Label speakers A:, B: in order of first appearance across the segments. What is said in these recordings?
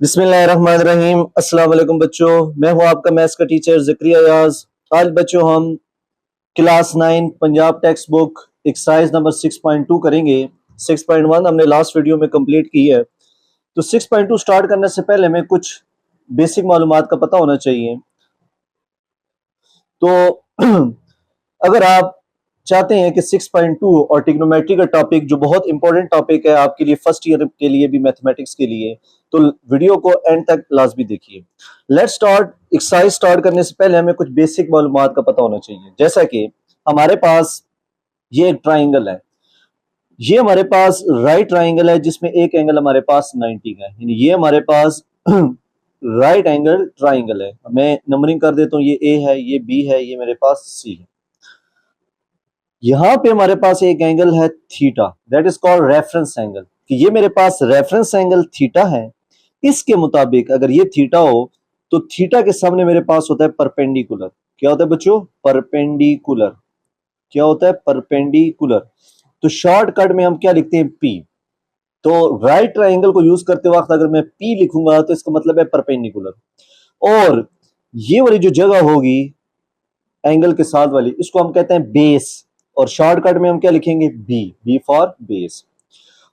A: बिस्मिल्लाहिर्रहमानिर्रहीम। अस्सलाम वालेकुम बच्चों, मैं हूं आपका मैथ्स का टीचर ज़करिया याज। आज बच्चों हम class 9 Punjab text book exercise number 6.2 करेंगे। 6.1 हमने लास्ट वीडियो में कंप्लीट की है। तो 6.2 स्टार्ट करने से पहले हमें कुछ बेसिक मालूमात का पता होना चाहिए। तो अगर आप चाहते हैं कि 6.2 और ट्रिग्नोमेट्री का टॉपिक जो बहुत इंपॉर्टेंट टॉपिक है आपके लिए फर्स्ट ईयर के लिए भी, मैथमेटिक्स के लिए, तो वीडियो को एंड तक लाजमी देखिए। Let's start. एक्सरसाइज स्टार्ट करने से पहले हमें कुछ बेसिक मालूमात का पता होना चाहिए। जैसा कि हमारे पास ये एक ट्राइंगल है, ये हमारे पास राइट ट्राइंगल है जिसमें एक एंगल हमारे पास 90 का है, यानी ये हमारे पास राइट एंगल ट्राइंगल है। मैं नंबरिंग कर देता हूँ, ये ए है, ये बी है, ये मेरे पास सी है। यहां पे हमारे पास एक एंगल है theta, that is called reference angle. कि ये मेरे पास रेफरेंस एंगल थीटा है। इसके मुताबिक अगर ये थीटा हो तो थीटा के सामने मेरे पास होता है परपेंडिकुलर। क्या होता है बच्चों? परपेंडिकुलर। क्या होता है? परपेंडिकुलर। तो शॉर्टकट में हम क्या लिखते हैं? पी। तो राइट ट्राइंगल को यूज करते वक्त अगर मैं पी लिखूंगा तो इसका मतलब है परपेंडिकुलर। और ये वाली जो जगह होगी एंगल के साथ वाली, इसको हम कहते हैं बेस। और शॉर्टकट में हम क्या लिखेंगे? बी। B for base.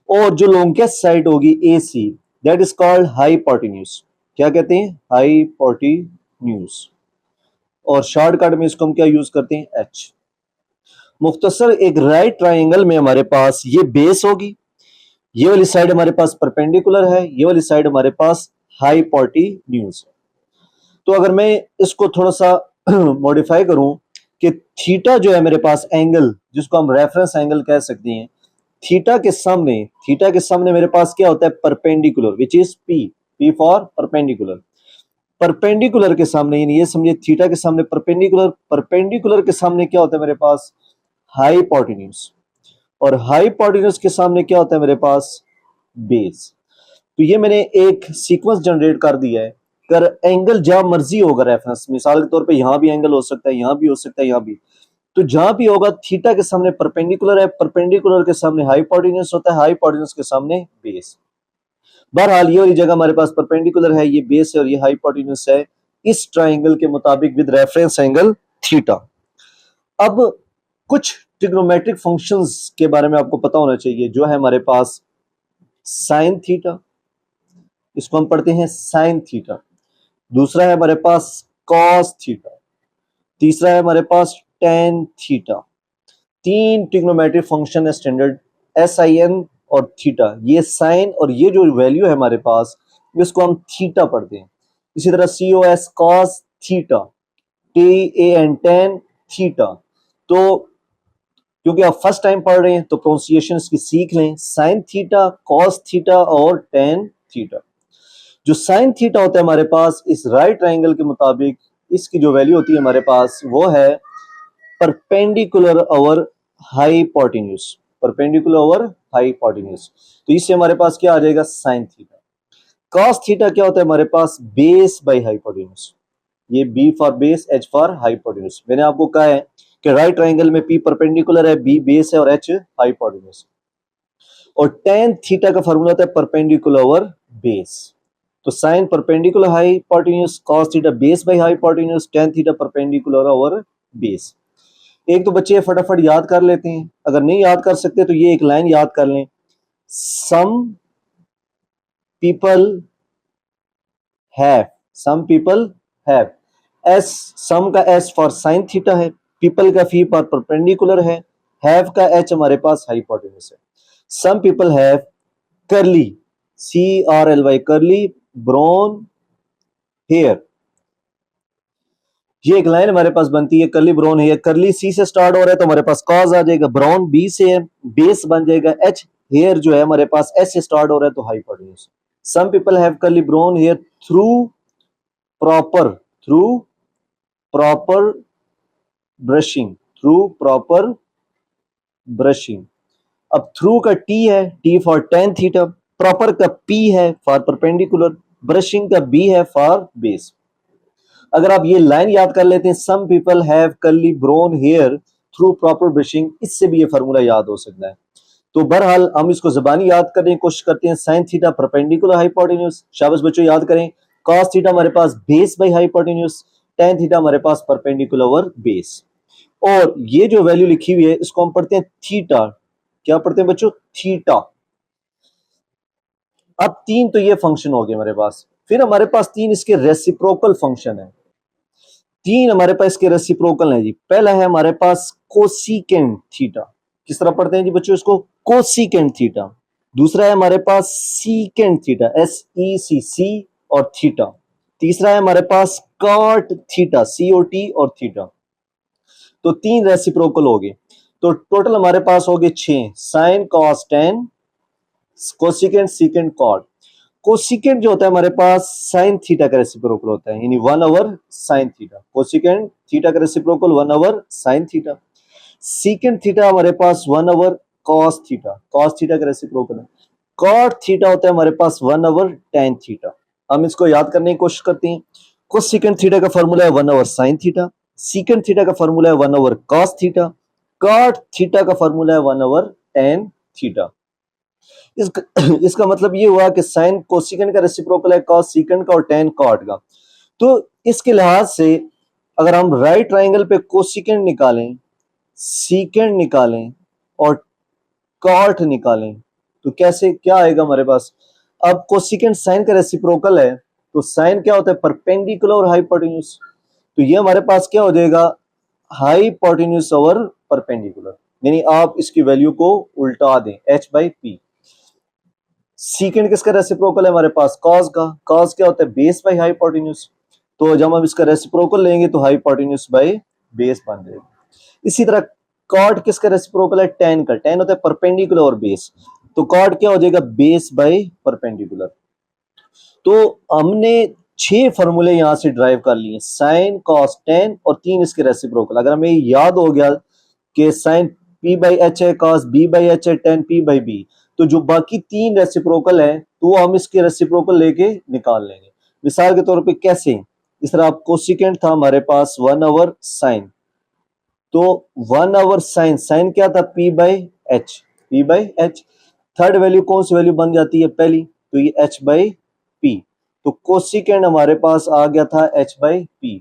A: और जो लॉन्गेस्ट साइड होगी A C, that is called hypotenuse. क्या कहते हैं? हाइपोटेन्यूज। और शॉर्टकट में इसको हम क्या यूज करते हैं? एच। मुख्तसर एक राइट ट्राइंगल में हमारे पास ये बेस होगी, ये वाली साइड हमारे पास परपेंडिकुलर है, ये वाली साइड हमारे पास हाइपोटेन्यूज है। तो अगर मैं इसको थोड़ा सा मॉडिफाई करूं कि थीटा जो है मेरे पास एंगल, जिसको हम रेफरेंस एंगल कह सकते हैं, थीटा के सामने मेरे पास क्या होता है? Perpendicular, which is P. P for perpendicular. Perpendicular के सामने, यानी ये समझिए थीटा के सामने परपेंडिकुलर, परपेंडिकुलर के सामने क्या होता है मेरे पास? हाइपोटेन्यूज। और हाइपोटेन्यूज के सामने क्या होता है मेरे पास? बेस। तो ये मैंने एक सीक्वेंस जनरेट कर दिया है। कर एंगल जहां मर्जी होगा रेफरेंस, मिसाल के तौर पे यहां भी एंगल हो सकता है, यहां भी हो सकता है, यहां भी। तो जहां भी होगा थीटा के सामने परपेंडिकुलर है, परपेंडिकुलर के सामने हाइपोटेन्यूज होता है, हाइपोटेन्यूज के सामने बेस। बहरहाल ये वाली जगह हमारे पास परपेंडिकुलर है, ये बेस है और ये हाइपोटेन्यूज है इस ट्राइंगल के मुताबिक विद रेफरेंस एंगल थीटा। अब कुछ ट्रिग्नोमेट्रिक फंक्शंस के बारे में आपको पता होना चाहिए। जो है हमारे पास साइन थीटा, इसको हम पढ़ते हैं साइन थीटा। दूसरा है हमारे पास कॉस थीटा। तीसरा है हमारे पास टेन थीटा। तीन ट्रिग्नोमेट्रिक फंक्शन है स्टैंडर्ड, एस आई एन और थीटा। ये साइन और ये जो वैल्यू है हमारे पास, इसको हम थीटा पढ़ते हैं। इसी तरह C O S cos theta, T A N tan theta. तो क्योंकि आप फर्स्ट टाइम पढ़ रहे हैं तो प्रोनाउंसिएशन इसकी सीख लें, साइन थीटा, कॉस थीटा और टेन थीटा। जो साइन थीटा होता है हमारे पास इस राइट ट्राइंगल के मुताबिक, इसकी जो वैल्यू होती है हमारे पास वो है perpendicular over hypotenuse. Perpendicular over hypotenuse. तो इससे हमारे पास क्या आ जाएगा? Sign theta. कॉस थीटा क्या होता है हमारे पास? Base by hypotenuse. ये B for base, H for hypotenuse. मैंने आपको कहा है कि राइट ट्राइंगल में पी परपेंडिकुलर है, बी बेस है और एच हाइपोटेन्यूज। और टेन थीटा का फॉर्मूला होता है परपेंडिकुलर ओवर बेस। तो sine perpendicular hypotenuse, cos theta base by hypotenuse, tan theta perpendicular over base. एक तो बच्चे फटाफट याद कर लेते हैं, अगर नहीं याद कर सकते तो ये एक लाइन याद कर लें। Some people have, some people have. S, some का एस फॉर साइन थीटा है, पीपल का फी पर परपेंडिकुलर है, हैव का एच हमारे पास हाइपोटेन्यूज है। सम पीपल हैव करली, सी आर एल वाई, करली ब्राउन हेयर। ये एक लाइन हमारे पास बनती है, करली ब्राउन हेयर। करली सी से स्टार्ट हो रहा है तो हमारे पास कॉज आ जाएगा, ब्राउन बी से है, बेस बन जाएगा एच, हेयर जो है हमारे पास एस से स्टार्ट हो रहा है तो hypotenuse. Some people have curly brown hair through proper, through proper brushing, through proper brushing. अब थ्रू का टी है, T for tan theta, proper का पी है फॉर परपेंडिकुलर, ब्रशिंग का बी है फॉर बेस। अगर आप ये लाइन याद कर लेते हैं, some people have curly brown hair through proper brushing, इससे भी ये फार्मूला याद हो सकता है। तो बहरहाल हम इसको ज़बानी याद करने की कोशिश करते हैं। साइन थीटा परपेंडिकुलर हाइपोटेन्यूज, शाबाश बच्चों याद करें। कॉस थीटा हमारे पास base by hypotenuse, tan theta हमारे पास परपेंडिकुलर ओवर बेस। और ये जो वैल्यू लिखी हुई है इसको हम पढ़ते हैं थीटा। क्या पढ़ते हैं बच्चों? थीटा। अब तीन तो ये फंक्शन हो गए हमारे पास, फिर हमारे पास तीन इसके रेसिप्रोकल फंक्शन है। तीन हमारे पास इसके रेसिप्रोकल है जी। पहला है हमारे पास कोसिकेंट थीटा, किस तरह पढ़ते हैं जी बच्चों इसको? Cosecant theta. दूसरा है हमारे पास सीकेंट थीटा, SECC और थीटा। तीसरा है हमारे पास कॉट थीटा, COT और थीटा। तो तीन रेसिप्रोकल हो गए, तो टोटल हमारे पास हो गए 6, sine cos tan cosecant secant cot. Cosecant जो होता है हमारे पास साइन थीटा का रेसिप्रोकल होता है, यानी 1 over sine theta. Cosecant theta का reciprocal 1 over sine theta. Secant theta हमारे पास 1 over cos theta, cos theta का रेसिप्रोकल है। कॉट थीटा होता है हमारे पास 1 ओवर टेन थीटा। हम इसको याद करने की कोशिश करते हैं। कोसिकेंट थीटा का फॉर्मूला है 1 over sine theta, secant theta का फॉर्मूला है 1 over cos theta, cot theta का फॉर्मूला है 1 ओवर टेन थीटा। इसका मतलब ये हुआ कि साइन कोसिकेंट का रेसिप्रोकल है कॉस सीकेंट का और टेन कॉट का। तो इसके लिहाज से अगर हम राइट ट्राइंगल पे कोसिकेंट निकालें, सीकेंट निकालें और कॉट निकालें तो कैसे क्या आएगा हमारे पास? अब कोसिकेंट साइन का रेसिप्रोकल है, तो साइन क्या होता है? परपेंडिकुलर और हाइपोटेन्यूज। तो ये हमारे पास क्या हो जाएगा? हाइपोटेन्यूज ओवर परपेंडिकुलर, यानी आप इसकी वैल्यू को उल्टा दें, H/P। सीकेंट किसका रेसिप्रोकल है हमारे पास? कॉस का। कॉस क्या होता है? Base by hypotenuse. तो जब हम इसका रेसिप्रोकल लेंगे तो हाइपोटेन्यूज बाई बेस बन जाएगा। इसी तरह कॉट किसका रेसिप्रोकल है? टेन का। टेन होता है परपेंडिकुलर और बेस, तो कॉट क्या हो जाएगा? Base by perpendicular. तो हमने 6 फॉर्मूले यहां से ड्राइव कर लिए, साइन कॉस टेन और 3 इसके रेसिप्रोकल। अगर हमें याद हो गया कि साइन P/H है, कॉस B/H है, टेन P/B, तो जो बाकी 3 रेसिप्रोकल है तो हम इसके रेसिप्रोकल लेके निकाल लेंगे। मिसाल के तौर पे कैसे? इस तरह आप कोसिकेंट था हमारे पास 1 ओवर साइन, तो 1 ओवर साइन, साइन क्या था? P/H, P/H। थर्ड वैल्यू कौन सी वैल्यू बन जाती है? पहली, तो ये H/P। तो कोसिकेंट हमारे पास आ गया था H/P।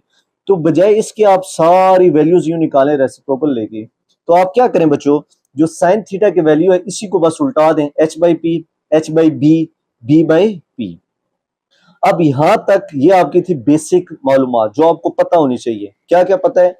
A: तो बजाय इसके आप सारी वैल्यूज यूं निकालें रेसिप्रोकल लेके, तो आप क्या करें बच्चों? जो साइन थीटा की वैल्यू है इसी को बस उल्टा दें, H/P, H/B, B/P। अब यहां तक ये आपकी थी बेसिक मालूमात जो आपको पता होनी चाहिए। क्या क्या पता है?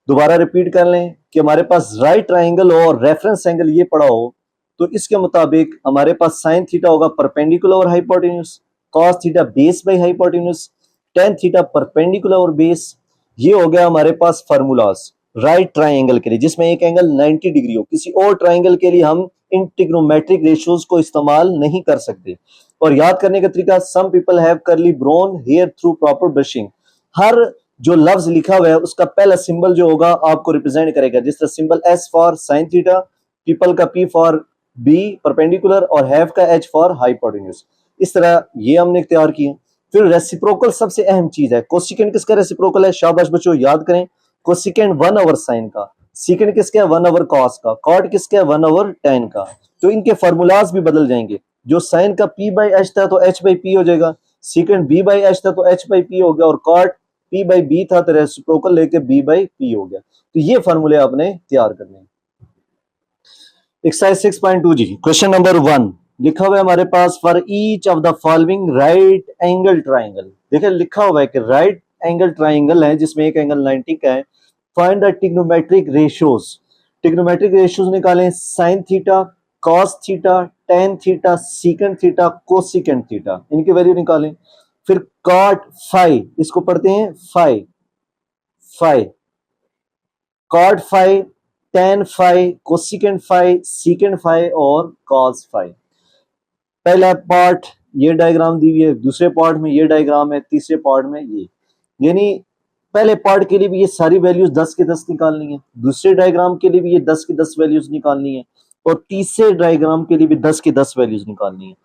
A: दोबारा रिपीट कर लें कि हमारे पास राइट ट्राइंगल हो और रेफरेंस एंगल ये पड़ा हो, तो इसके मुताबिक हमारे पास साइन थीटा होगा परपेंडिकुलर और hypotenuse, cos theta base by hypotenuse, tan theta perpendicular और बेस। ये हो गया हमारे पास फार्मूलाज राइट ट्राइंगल के लिए, जिसमें एक एंगल 90 डिग्री हो। किसी और ट्राइंगल के लिए हम इन ट्रिग्नोमेट्रिक रेशियोज को इस्तेमाल नहीं कर सकते। और याद करने का तरीका, some people have curly brown hair through proper brushing. हर जो लफ्ज लिखा हुआ है उसका पहला सिंबल जो होगा आपको रिप्रेजेंट करेगा। जिस तरह symbol S for sine theta, people का P फॉर B परपेंडिकुलर और हैव का H फॉर हाइपोटेन्यूज। इस तरह ये हमने इख्तियार किए। फिर रेसिप्रोकल सबसे अहम चीज है। कोसिकेंट किसका रेसिप्रोकल है? शाबाश बच्चों याद करें। कोसिकेंट 1 ओवर साइन का, सीकेंट किसका है? 1 ओवर कॉस का, कॉट किसका है? 1 ओवर टेन का। तो इनके फॉर्मूलाज भी बदल जाएंगे। जो साइन का P/H था तो H/P हो जाएगा, सीकेंट B/H था तो H/P हो गया, और कॉट P/B था तो रेसिप्रोकल लेके B/P हो गया। तो ये फॉर्मूले आपने तैयार करने हैं। एक्सरसाइज 6.2 जी, क्वेश्चन नंबर 1 लिखा हुआ है हमारे पास, for each of the following right angle triangle. देखिए लिखा हुआ है कि राइट एंगल ट्राइंगल है जिसमें एक एंगल 90 का है, find the trigonometric ratios. Trigonometric ratios निकालें, sine theta, cos theta, tan theta, secant theta, cosecant theta, इनकी वैल्यू निकालें। फिर कॉट फाई, इसको पढ़ते हैं phi, phi, cot phi, tan phi, cosecant phi, secant phi और कॉस फाई। पहला part ये डायग्राम दी हुई है, दूसरे पार्ट में ये डायग्राम है, तीसरे पार्ट में ये। यानी पहले पार्ट के लिए भी ये सारी वैल्यूज 10 के 10 निकालनी है, दूसरे डायग्राम के लिए भी ये 10 के 10 वैल्यूज निकालनी है, और तीसरे डायग्राम के लिए भी 10 के 10 वैल्यूज निकालनी है।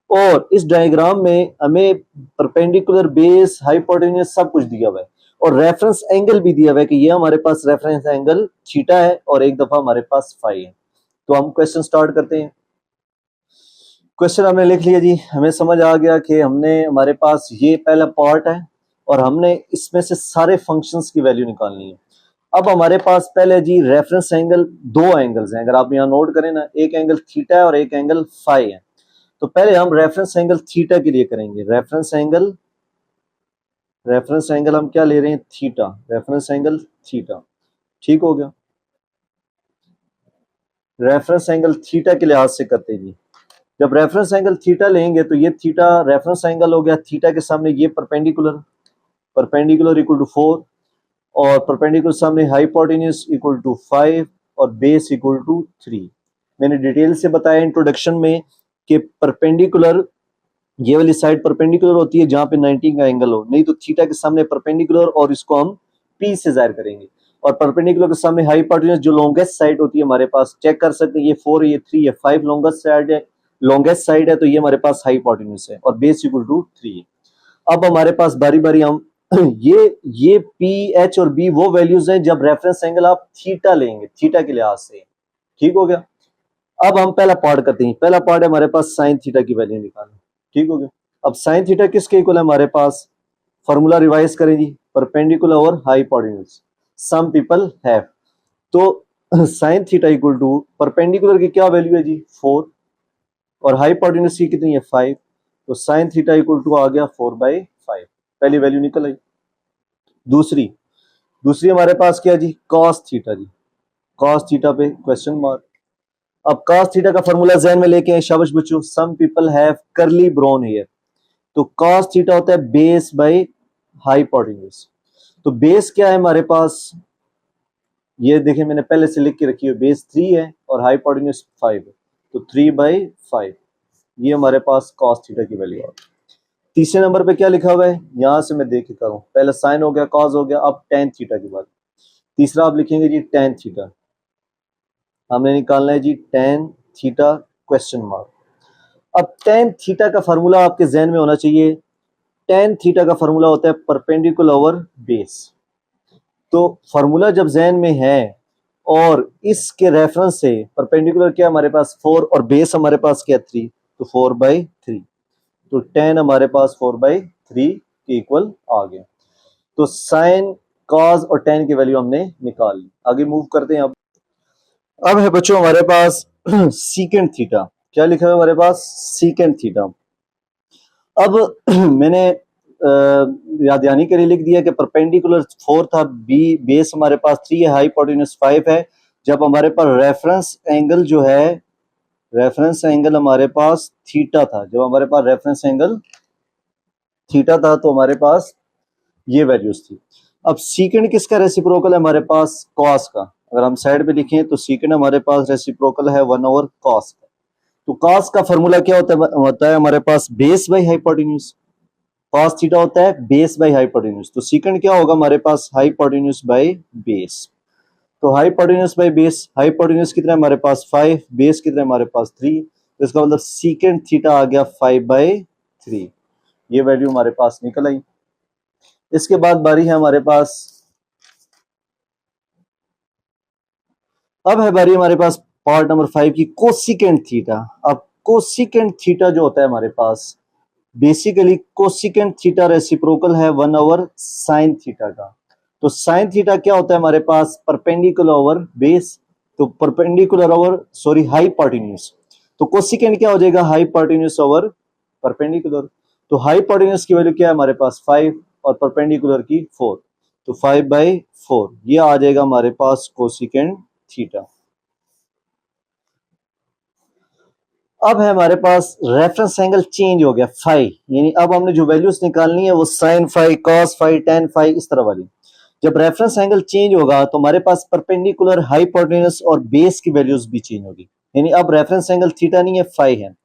A: और इस डायग्राम में हमें परपेंडिकुलर, बेस, हाइपोटेन्यूज सब कुछ दिया हुआ है, और रेफरेंस एंगल भी दिया हुआ है कि ये हमारे पास रेफरेंस एंगल थीटा है और एक दफा हमारे पास फाई है। तो हम क्वेश्चन स्टार्ट करते हैं। क्वेश्चन हमने लिख लिया जी, हमें समझ आ गया कि हमारे पास ये पहला पार्ट है और हमने इसमें से सारे फंक्शंस की वैल्यू निकालनी है। अब हमारे पास पहले जी रेफरेंस एंगल, दो एंगल्स हैं, अगर आप यहाँ नोट करें ना, एक एंगल थीटा है और एक एंगल फाई है। तो पहले हम रेफरेंस एंगल थीटा के लिए करेंगे। रेफरेंस एंगल हम क्या ले रहे हैं, थीटा, रेफरेंस एंगल थीटा। ठीक हो गया, रेफरेंस एंगल थीटा के लिहाज से करते हैं जी। जब रेफरेंस एंगल थीटा लेंगे तो ये थीटा रेफरेंस एंगल हो गया, थीटा के सामने ये परपेंडिकुलर इक्वल टू 4 और परपेंडिकुलर सामने हाइपोटेन्यूज इक्वल टू 5 और बेस इक्वल टू 3। मैंने डिटेल से बताया इंट्रोडक्शन में कि परपेंडिकुलर, ये वाली साइड परपेंडिकुलर होती है जहां पे 90 का एंगल हो, नहीं तो थीटा के सामने परपेंडिकुलर और इसको हम पी से जाहिर करेंगे। और परपेंडिकुलर के सामने हाइपोटेन्यूज जो लॉन्गेस्ट साइड होती है हमारे पास, चेक कर सकते हैं, ये 4 है, ये 3 है, 5 लॉन्गेस्ट साइड है, तो ये हमारे पास हाइपोटेन्यूज है और बेस इक्वल टू 3 है। अब हमारे पास बारी बारी हम ये पी एच और बी वो वैल्यूज हैं जब रेफरेंस एंगल आप थीटा लेंगे, थीटा के लिहाज से। ठीक हो गया। अब हम पहला पार्ट करते हैं। पहला पार्ट है हमारे पास साइन थीटा की वैल्यू निकालना। ठीक हो गया। अब साइन थीटा किसके इक्वल है हमारे पास, फॉर्मूला रिवाइज करें जी, परपेंडिकुलर और हाइपोटेन्यूज सम पीपल हैव। तो sine theta equal to perpendicular की क्या वैल्यू है जी, 4 और हाइपोटेन्यूज की कितनी है, 5। तो साइन थीटा इक्वल टू आ गया 4/5, पहली वैल्यू निकल आई। दूसरी हमारे पास क्या जी, कॉस थीटा जी, कॉस थीटा पे क्वेश्चन मार्क। अब cos थीटा का फॉर्मूला जहन में लेके आए, शाबाश बच्चों। सम people have curly brown hair, तो cos थीटा होता है बेस बाय हाइपोटेन्यूज। तो बेस क्या है हमारे पास, ये देखिए मैंने पहले से लिख के रखी है, बेस 3 है और हाइपोटेन्यूज 5 है, तो 3/5 ये हमारे पास cos थीटा की वैल्यू आ गई। तीसरे नंबर पे क्या लिखा हुआ है, यहां से मैं देख के करूं, पहले साइन हो गया, cos हो गया, अब tan थीटा की बात। तीसरा आप लिखेंगे जी tan थीटा, हमने निकालना है जी tan थीटा क्वेश्चन मार्क। अब tan थीटा का फॉर्मूला आपके जहन में होना चाहिए। tan थीटा का फॉर्मूला होता है परपेंडिकुलर ओवर बेस। तो फॉर्मूला जब जहन में है और इसके रेफरेंस से परपेंडिकुलर क्या हमारे पास 4 और बेस हमारे पास क्या 3, तो 4/3। तो tan हमारे पास 4/3 के इक्वल आ गया। तो साइन, कॉस और tan की वैल्यू हमने निकाल ली। आगे मूव करते हैं। अब है बच्चों हमारे पास सीकेंट थीटा। क्या लिखा है हमारे पास, सीकेंट थीटा। अब मैंने यादयानी के लिए लिख दिया कि परपेंडिकुलर 4 था, बी बेस हमारे पास 3 है, हाइपोटेन्यूज 5 है। जब हमारे पास रेफरेंस एंगल जो है, रेफरेंस एंगल हमारे पास थीटा था, जब हमारे पास रेफरेंस एंगल थीटा था तो हमारे पास ये वैल्यूज थी। अब सीकेंड किसका रेसिप्रोकल है हमारे पास, कॉस का। अगर हम साइड पे लिखें तो सीकेंड हमारे पास रेसिप्रोकल है 1/cos का। तो cos का फॉर्मूला क्या होता है हमारे पास, base by hypotenuse. cos theta होता है बेस बाय हाइपोटेन्यूज, तो सीकेंड क्या होगा हमारे पास, हाइपोटेन्यूज बाय बेस। तो हाइपोटेन्यूज बाय बेस, हाइपोटेन्यूज कितना है हमारे पास 5, बेस कितना है हमारे पास 3, तो इसका मतलब सीकेंड थीटा आ गया 5/3। ये वैल्यू हमारे पास निकल आई। इसके बाद बारी है हमारे पास, अब है बारी हमारे पास पार्ट नंबर 5 की, कोसिकेंट थीटा। अब कोसिकेंट थीटा जो होता है हमारे पास, बेसिकली कोसिकेंट थीटा रेसिप्रोकल है 1/sin थीटा का। तो sin थीटा क्या होता है हमारे पास, परपेंडिकुलर ओवर बेस, तो परपेंडिकुलर ओवर सॉरी हाइपोटेन्यूज। तो कोसिकेंट क्या हो जाएगा, हाइपोटेन्यूज ओवर परपेंडिकुलर। तो हाइपोटेन्यूज की वैल्यू क्या है हमारे पास 5 और परपेंडिकुलर की 4, तो 5/4 ये आ जाएगा हमारे पास कोसिकेंट थीटा। अब है हमारे पास रेफरेंस एंगल चेंज हो गया फाई, यानी अब हमने जो वैल्यूज निकालनी है वो sine phi, cos phi, tan phi, इस तरह वाली। जब रेफरेंस एंगल चेंज होगा तो हमारे पास परपेंडिकुलर, हाइपोटेन्यूज और बेस की वैल्यूज भी चेंज होगी, यानी अब रेफरेंस एंगल थीटा नहीं है, फाई है।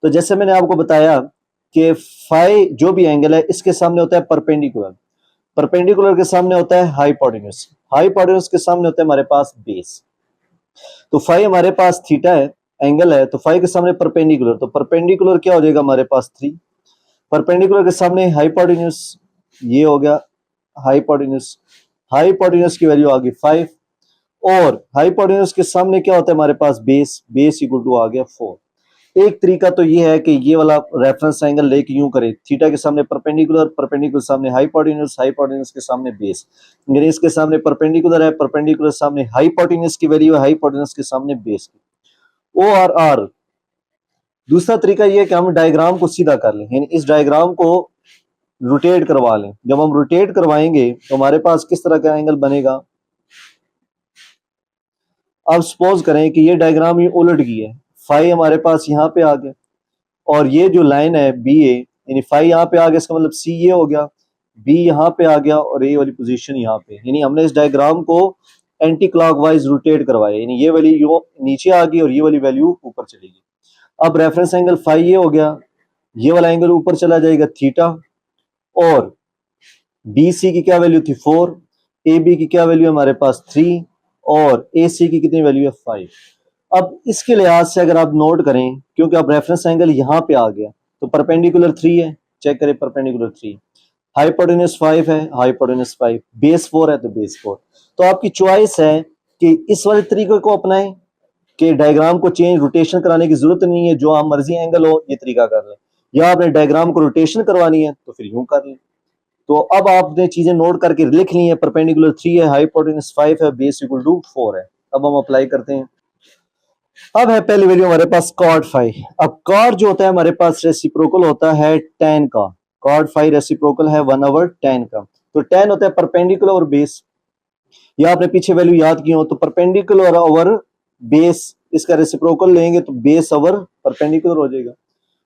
A: तो जैसे मैंने आपको बताया कि फाई जो भी एंगल है इसके सामने होता है परपेंडिकुलर, परपेंडिकुलर के सामने होता है हाइपोटेन्यूज, हाइपोटेन्यूज के सामने होता है हमारे पास बेस। तो फाई हमारे पास थीटा है, एंगल है, तो फाई के सामने परपेंडिकुलर, तो परपेंडिकुलर क्या हो जाएगा हमारे पास 3, परपेंडिकुलर के सामने हाइपोटेन्यूज, ये हो गया हाइपोटेन्यूज, हाइपोटेन्यूज की वैल्यू आ गई 5 और हाइपोटेन्यूज के सामने क्या होता है हमारे पास बेस, बेस इक्वल टू आ गया 4। एक तरीका तो ये है कि ये वाला रेफरेंस एंगल लेके यूं करें, थीटा के सामने परपेंडिकुलर, परपेंडिकुलर सामने हाइपोटेन्यूज, हाइपोटेन्यूज के सामने बेस, यानी इसके सामने परपेंडिकुलर है, परपेंडिकुलर सामने हाइपोटेन्यूज की वैल्यू है, हाइपोटेन्यूज के सामने बेस की, ओ आर आर। दूसरा तरीका ये है कि हम डायग्राम को सीधा कर लें, यानी इस डायग्राम को रोटेट करवा लें। जब हम रोटेट करवाएंगे तो हमारे पास किस तरह का एंगल बनेगा। अब सपोज करें कि ये डायग्राम ये उलट गई है, फाई हमारे पास यहाँ पे आ गया और ये जो लाइन है बी ए, यानी फाई यहाँ पे आ गया, इसका मतलब सी ये हो गया, बी यहाँ पे आ गया और ए वाली पोजीशन यहाँ पे, यानी हमने इस डायग्राम को एंटी क्लॉकवाइज रोटेट करवाया, यानी ये वैल्यू नीचे आ गई और ये वाली वैल्यू ऊपर चलेगी। अब रेफरेंस एंगल फाई ये हो गया, ये वाला एंगल ऊपर चला जाएगा थीटा, और बी सी की क्या वैल्यू थी 4, ए बी की क्या वैल्यू है हमारे पास 3 और ए सी की कितनी वैल्यू है 5। अब इसके लिहाज से अगर आप नोट करें, क्योंकि अब रेफरेंस एंगल यहाँ पे आ गया तो परपेंडिकुलर 3 है, चेक करें परपेंडिकुलर 3, हाइपोटेन्यूज 5 है, हाइपोटेन्यूज 5, बेस 4 है तो बेस 4। तो आपकी चॉइस है कि इस वाले तरीके को अपनाएं कि डायग्राम को चेंज रोटेशन कराने की जरूरत नहीं है, जो आप मर्जी एंगल हो ये तरीका कर लें, या आपने डायग्राम को रोटेशन करवानी है तो फिर यूं कर लें। तो अब आपने चीजें नोट करके लिख ली है, परपेंडिकुलर 3 है, हाइपोटेन्यूज 5 है, बेस इक्वल टू 4 है। अब हम अप्लाई करते हैं। अब है पहली वैल्यू हमारे पास कॉट 5। अब कॉट जो होता है हमारे पास रेसिप्रोकल होता है tan का, कॉट 5 रेसिप्रोकल है 1/tan का। तो tan होता है परपेंडिकुलर और बेस, या आपने पीछे वैल्यू याद की हो तो परपेंडिकुलर ओवर बेस, इसका रेसिप्रोकल लेंगे तो बेस ओवर परपेंडिकुलर हो जाएगा,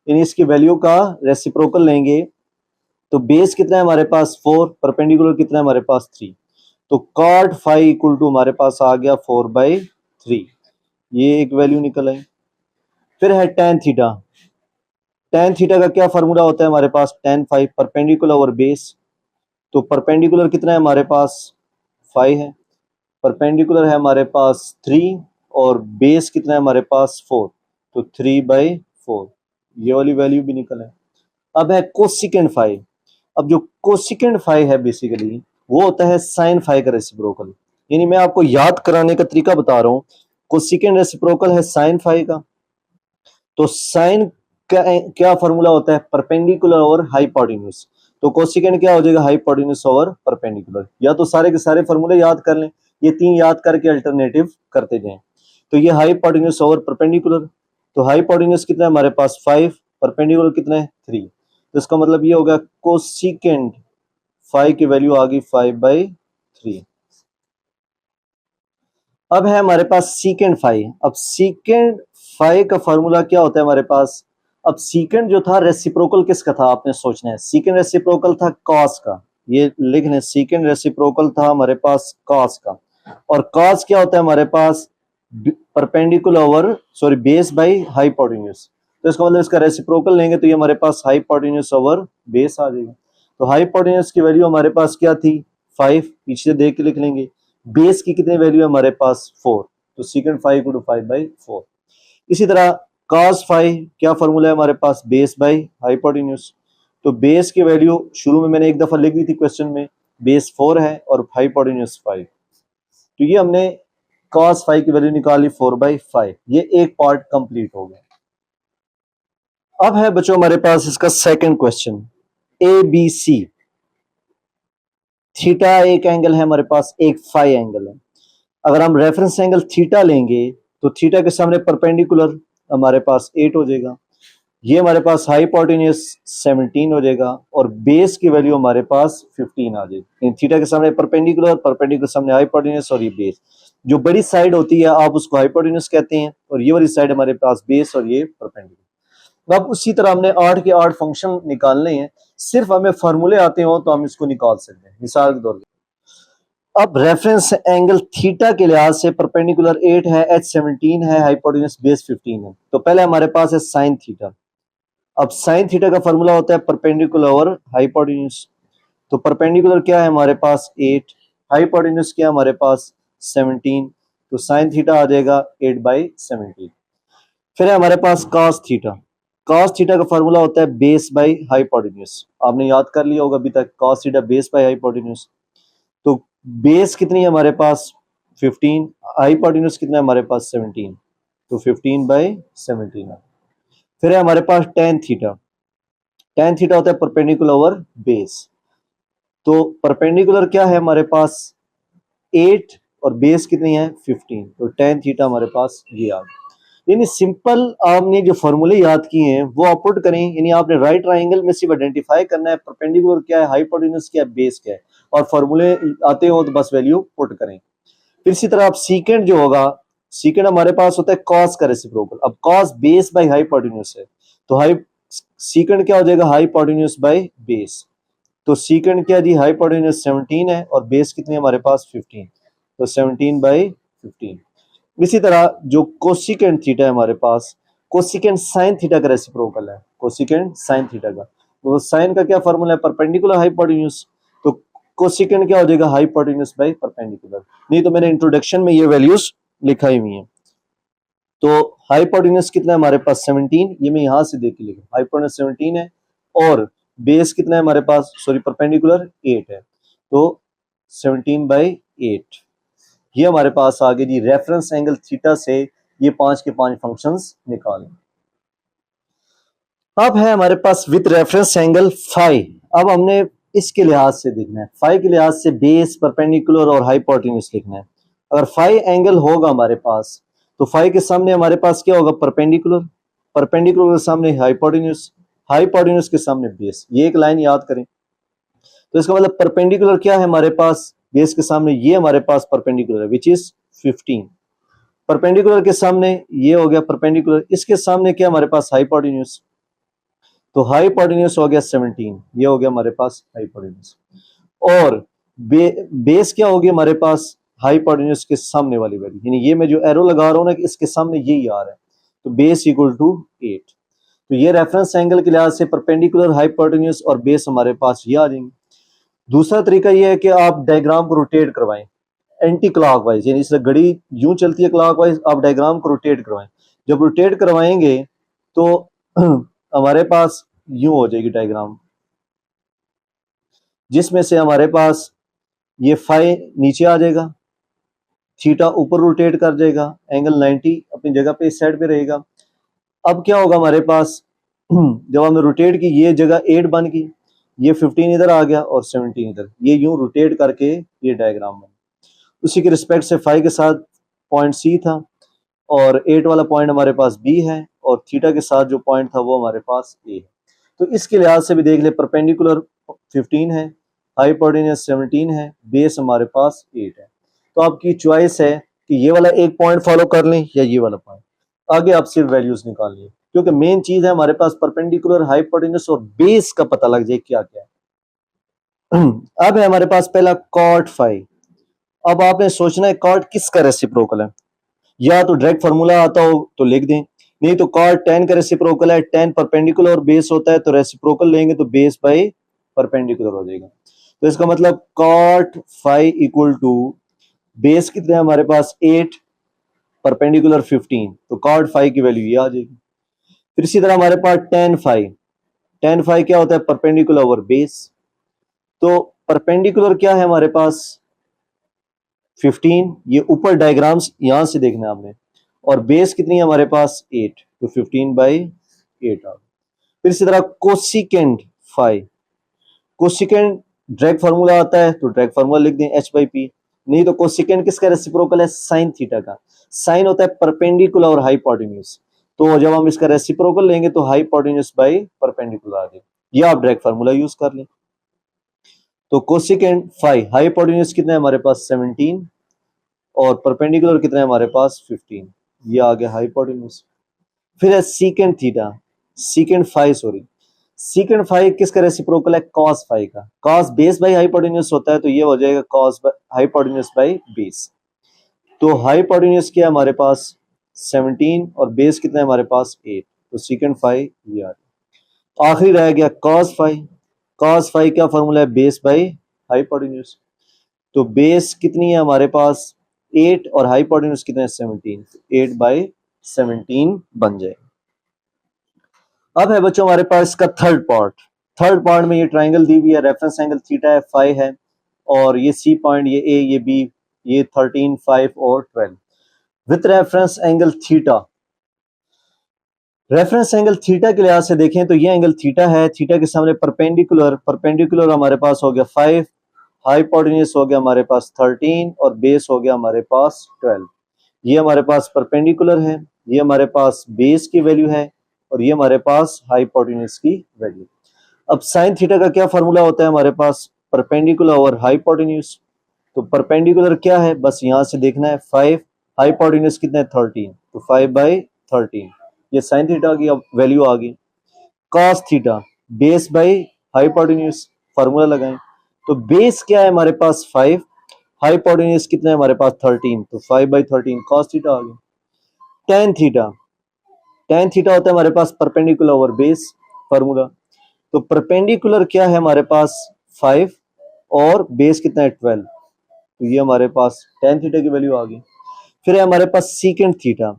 A: यानी इसकी वैल्यू का रेसिप्रोकल लेंगे तो बेस कितना है हमारे पास 4, परपेंडिकुलर कितना है हमारे पास 3, तो cot 5 इक्वल टू हमारे पास आ गया 4/3, ये एक वैल्यू निकल आई। फिर है tan थीटा, tan थीटा का क्या फॉर्मूला होता है हमारे पास, tan 5 परपेंडिकुलर ओवर बेस, तो परपेंडिकुलर कितना है हमारे पास 5 है, परपेंडिकुलर है हमारे पास 3 और बेस कितना है हमारे पास 4, तो 3/4, ये वाली वैल्यू भी निकल है। अब है कोसिकेंड 5। अब जो कोसिकेंड 5 है बेसिकली वो होता है sin 5 का रेसिप्रोकल, यानी मैं आपको याद कराने का तरीका बता रहा हूं, कोसिकेंड रेसिप्रोकल है sin 5 का, तो sin का क्या फॉर्मूला होता है, परपेंडिकुलर और हाइपोटेन्यूज, तो कोसिकेंड क्या हो जाएगा, हाइपोटेन्यूज ओवर परपेंडिकुलर। या तो सारे के सारे फॉर्मूले याद कर लें, ये तीन याद करके अल्टरनेटिव करते जाएं। तो ये हाइपोटेन्यूज ओवर परपेंडिकुलर, तो हाइपोटेन्यूज कितना है हमारे पास 5, परपेंडिकुलर कितना है 3, तो इसका मतलब ये होगा कोसिकेंड 5 की वैल्यू आ गई 5/3। अब है हमारे पास सीकेंड 5। अब सीकेंड 5 का फॉर्मूला क्या होता है हमारे पास, अब सीकेंड जो था रेसिप्रोकल किसका था आपने सोचना है, सीकेंड रेसिप्रोकल था कॉस का, ये लिख लें, सीकेंड रेसिप्रोकल था हमारे पास कॉस का, और कॉस क्या होता है हमारे पास perpendicular over sorry base by hypotenuse, तो इसका मतलब इसका रेसिप्रोकल लेंगे तो ये हमारे पास हाइपोटेन्यूज ओवर बेस आ जाएगा। तो हाइपोटेन्यूज की वैल्यू हमारे पास क्या थी 5, पीछे से देख के लिख लेंगे, बेस की कितनी वैल्यू है हमारे पास 4, तो सीकेंड 5 इक्वल टू 5/4। इसी तरह cos 5 क्या फॉर्मूला है हमारे पास, बेस बाई हाइपोटेन्यूज, तो बेस की वैल्यू शुरू में मैंने एक दफा लिख दी थी क्वेश्चन में, बेस 4 है और हाइपोटेन्यूज 5, तो ये हमने cos 5 की वैल्यू निकाली 4/5, ये एक पार्ट कंप्लीट हो गया। अब है बच्चों हमारे पास इसका second question, A B C, theta एक एंगल है हमारे पास, एक फाई एंगल है। अगर हम रेफरेंस एंगल थीटा लेंगे तो थीटा के सामने परपेंडिकुलर हमारे पास 8 हो जाएगा, ये हमारे पास हाइपोटेन्यूज 17 हो जाएगा और बेस की वैल्यू हमारे पास 15 आ जाएगी। थीटा के सामने परपेंडिकुलर, परपेंडिकुलर सामने हाइपोटेन्यूज और ये बेस, जो बड़ी साइड होती है आप उसको हाइपोटेन्यूज कहते हैं और ये वाली साइड हमारे पास बेस और ये परपेंडिकुलर। अब उसी तरह हमने 8 के 8 फंक्शन निकालने हैं, सिर्फ हमें फार्मूले आते हो तो हम इसको निकाल सकते हैं मिसाल के तौर पर। अब रेफरेंस एंगल थीटा के लिहाज से परपेंडिकुलर 8 है, एच 17 है, हाइपोटेन्यूज बेस 15 है, तो पहले हमारे पास है साइन थीटा। अब साइन थीटा का फॉर्मूला होता है परपेंडिकुलर और हाइपोटेन्यूज, तो परपेंडिकुलर क्या है हमारे पास 8, हाइपोटेन्यूज क्या है हमारे पास 17, तो साइन थीटा आ जाएगा 8/17। फिर है हमारे पास cos थीटा, cos थीटा का फॉर्मूला होता है बेस बाई हाइपोटेन्यूज, आपने याद कर लिया होगा अभी तक, cos theta base by hypotenuse, तो बेस कितनी है हमारे पास 15, हाइपोटेन्यूज कितना है हमारे पास 17, तो 15/17 है। फिर है हमारे पास tan थीटा। tan थीटा होता है परपेंडिकुलर ओवर बेस। तो परपेंडिकुलर क्या है हमारे पास 8 और बेस कितनी है 15, तो tan थीटा हमारे पास ये आ गया। यानी सिंपल आपने जो फॉर्मूले याद किए हैं वो आप पुट करें, यानी आपने राइट ट्राइंगल में सिर्फ आइडेंटिफाई करना है परपेंडिकुलर क्या है, हाइपोटेन्यूज क्या है, बेस क्या है, और फॉर्मूले आते हो तो बस वैल्यू पुट करें। फिर इसी तरह आप सीकेंड जो होगा, सीकेंड हमारे पास होता है कॉस का रेसिप्रोकल। अब कॉस बेस बाय हाइपोटेन्यूज है, तो हाई सीकेंड क्या हो जाएगा हाइपोटेन्यूज बाय बेस। तो सीकेंड क्या जी हाइपोटेन्यूज 17 है और बेस कितनी है हमारे पास 15, तो 17/15। इसी तरह जो कोसिकेंड थीटा है हमारे पास, कोसिकेंड साइन थीटा का रेसिप्रोकल है, कोसिकेंड साइन थीटा का। तो साइन का क्या फॉर्मूला है परपेंडिकुलर हाइपोटेन्यूज, तो कोसिकेंड क्या हो जाएगा हाइपोटेन्यूज बाय परपेंडिकुलर। नहीं तो मैंने इंट्रोडक्शन में ये वैल्यूज लिखाई हुई हैं। तो हाइपोटेन्यूज कितना है हमारे पास 17, ये मैं यहां से देख के लिखा, हाइपोटेन्यूज 17 है और बेस कितना है हमारे पास, सॉरी परपेंडिकुलर 8 है, तो 17/8। ये हमारे पास आ गए जी रेफरेंस एंगल थीटा से ये 5 के 5 फंक्शंस निकालें। अब है हमारे पास विद रेफरेंस एंगल फाई। अब हमने इसके लिहाज से देखना है, फाई के लिहाज से बेस परपेंडिकुलर और हाइपोटेन्यूज लिखना है। अगर फाई एंगल होगा हमारे पास, तो फाई के सामने हमारे पास क्या होगा परपेंडिकुलर, परपेंडिकुलर के सामने हाइपोटेन्यूज, हाइपोटेन्यूज के सामने बेस। ये एक लाइन याद करें। तो इसका मतलब परपेंडिकुलर क्या है हमारे पास बेस के सामने, ये हमारे पास परपेंडिकुलर है विच इज 15। परपेंडिकुलर के सामने ये हो गया परपेंडिकुलर, इसके सामने क्या हमारे पास हाइपोटेन्यूज, तो हाइपोटेन्यूज हो गया 17, ये हो गया हमारे पास हाइपोटेन्यूज। और बेस क्या होगी हमारे पास हाइपोटेन्यूज के सामने वाली वैल्यू, यानी ये मैं जो एरो लगा रहा हूं ना कि इसके सामने यही आ रहा है, तो बेस इक्वल टू 8। तो ये रेफरेंस एंगल के लिहाज से परपेंडिकुलर हाइपोटेन्यूज और बेस हमारे पास ये आ जाएंगे। दूसरा तरीका ये है कि आप डायग्राम को रोटेट करवाएं एंटी क्लॉकवाइज, यानी इससे घड़ी यूं चलती है क्लॉकवाइज, आप डायग्राम को रोटेट करवाएं। जब रोटेट करवाएंगे तो हमारे पास यूं हो जाएगी डायग्राम, जिसमें से हमारे पास ये फाई नीचे आ जाएगा, थीटा ऊपर रोटेट कर जाएगा, एंगल 90 अपनी जगह पे इस साइड पे रहेगा। अब क्या होगा हमारे पास जब हमने रोटेट की, ये जगह 8 बन गई, ये 15 इधर आ गया और 17 इधर, ये यूं रोटेट करके ये डायग्राम बन। उसी के रिस्पेक्ट से फाई के साथ पॉइंट सी था और 8 वाला पॉइंट हमारे पास बी है और थीटा के साथ जो पॉइंट था वो हमारे पास ए है। तो इसके लिहाज से भी देख ले, परपेंडिकुलर 15 है, हाइपोटेन्यूज 17 है, बेस हमारे पास 8 है। तो आपकी चॉइस है कि ये वाला एक पॉइंट फॉलो कर लें या ये वाला पॉइंट, आगे आप सिर्फ वैल्यूज निकाल लिए, क्योंकि मेन चीज है हमारे पास परपेंडिकुलर हाइपोटेन्यूज और बेस का पता लग जाए क्या क्या है। अब है हमारे पास पहला कॉट फाई। अब आपने सोचना है कॉट किसका रेसिप्रोकल है, या तो डायरेक्ट फार्मूला आता हो तो लिख दें, नहीं तो कॉट tan का रेसिप्रोकल है, tan परपेंडिकुलर और बेस होता है, तो रेसिप्रोकल लेंगे तो बेस बाय परपेंडिकुलर हो जाएगा। तो इसका मतलब cot phi equal to base कितने हमारे पास 8, परपेंडिकुलर 15, तो कॉट फाई की वैल्यू ये आ जाएगी। फिर इसी तरह हमारे पास tan फाई क्या होता है परपेंडिकुलर ओवर बेस, तो परपेंडिकुलर क्या है हमारे पास 15, ये ऊपर डायग्राम्स यहां से देखना है आपने, और बेस कितनी है हमारे पास 8, तो 15/8 आ। फिर इसी तरह cosecant phi, cosecant direct formula आता है तो डायरेक्ट फार्मूला लिख दें h/p, नहीं तो कोसिकेंड किसका रेसिप्रोकल है साइन थीटा का, साइन होता है परपेंडिकुलर और हाइपोटेन्यूज, तो जब हम इसका रेसिप्रोकल लेंगे तो हाइपोटेन्यूज बाय परपेंडिकुलर आ जाएगा, ये आप डायरेक्ट फार्मूला यूज कर लें। तो कोसिकेंड फाई हाइपोटेन्यूज कितना है हमारे पास 17 और परपेंडिकुलर कितना है हमारे पास 15, ये आ गया हाइपोटेन्यूज। फिर है secant theta, secant phi sorry, secant phi किसका रेसिप्रोकल है कॉस फाई का, कॉस बेस बाय हाइपोटेन्यूज होता है, तो ये हो जाएगा कॉस हाइपोटेन्यूज बाय बेस। तो हाइपोटेन्यूज क्या है हमारे पास 17 और बेस कितना है हमारे पास 8, तो सीकेंड फाई ये आ गया। आखिरी रह गया कॉस फाई, कॉस फाई क्या फॉर्मूला है बेस बाय हाइपोटेन्यूज, तो बेस कितनी है हमारे पास 8 और हाइपोटेन्यूज कितना है 17, 8/17 बन जाए। अब है बच्चों हमारे पास इसका थर्ड पार्ट, थर्ड पार्ट में ये ट्राइंगल दी हुई है, रेफरेंस एंगल थीटा है, फाई है, और ये सी पॉइंट, ये ए, ये बी, ये 13, 5 और 12 with reference angle theta. Reference angle theta के लिहाज से देखें तो ये एंगल थीटा है, थीटा के सामने परपेंडिकुलर हमारे पास हो गया 5, हाइपोटेन्यूज हो गया हमारे पास 13 और बेस हो गया हमारे पास 12। ये हमारे पास परपेंडिकुलर है, ये हमारे पास बेस की वैल्यू है और ये हमारे पास हाइपोटेन्यूज की वैल्यू। अब साइन थीटा का क्या फॉर्मूला होता है हमारे पास, परपेंडिकुलर और हाइपोटेन्यूज। तो परपेंडिकुलर क्या है, बस यहां से देखना है 5, हाइपोटेन्यूज कितना है 13, तो 5/13 ये साइन थीटा की वैल्यू आ गई। Cos theta base by hypotenuse, formula लगाएं। तो बेस क्या है हमारे पास 5, हाइपोटेन्यूज कितना है हमारे पास 13, तो 5/13 कॉस थीटा आ गया। टेन थीटा होता है हमारे पास परपेंडिकुलर ओवर बेस, फार्मूला। तो परपेंडिकुलर क्या है हमारे पास 5 और बेस कितना है 12, तो ये हमारे पास टेन थीटा की वैल्यू आ गई। फिर है हमारे पास सीकेंट थीटा।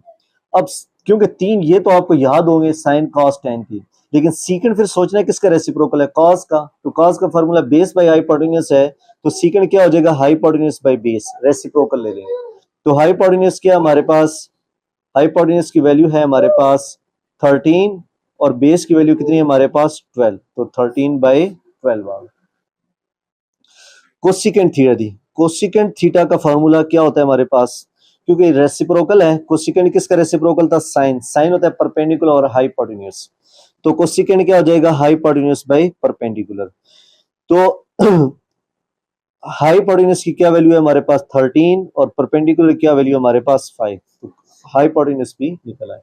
A: अब क्योंकि तीन ये तो आपको याद होंगे साइन कॉस टेन की, लेकिन सीकेंट फिर सोचना है किसका रेसिप्रोकल है, कॉस का। तो कॉस का फॉर्मूला बेस बाई हाइपोटेन्यूज है, तो सीकेंट क्या हो जाएगा हाइपोटेन्यूज बाई बेस, रेसिप्रोकल ले लेंगे। तो हाइपोटेन्यूज क्या हमारे पास, हाइपोटेन्यूज की वैल्यू है हमारे पास 13 और बेस की वैल्यू कितनी है हमारे पास 12, तो 13/12 आ गया। कोसिकेंट थीटा दी, कोसिकेंट थीटा का फॉर्मूला क्या होता है हमारे पास, क्योंकि रेसिप्रोकल है, कोसिकेंट किसका रेसिप्रोकल था, साइन। साइन होता है परपेंडिकुलर और हाइपोटेन्यूज, तो कोसिकेंट क्या हो जाएगा हाइपोटेन्यूज बाई परपेंडिकुलर। तो हाइपोटेन्यूज की क्या वैल्यू है हमारे पास 13 और परपेंडिकुलर क्या वैल्यू हमारे पास 5, तो हाइपोटेन्यूज भी निकल आए।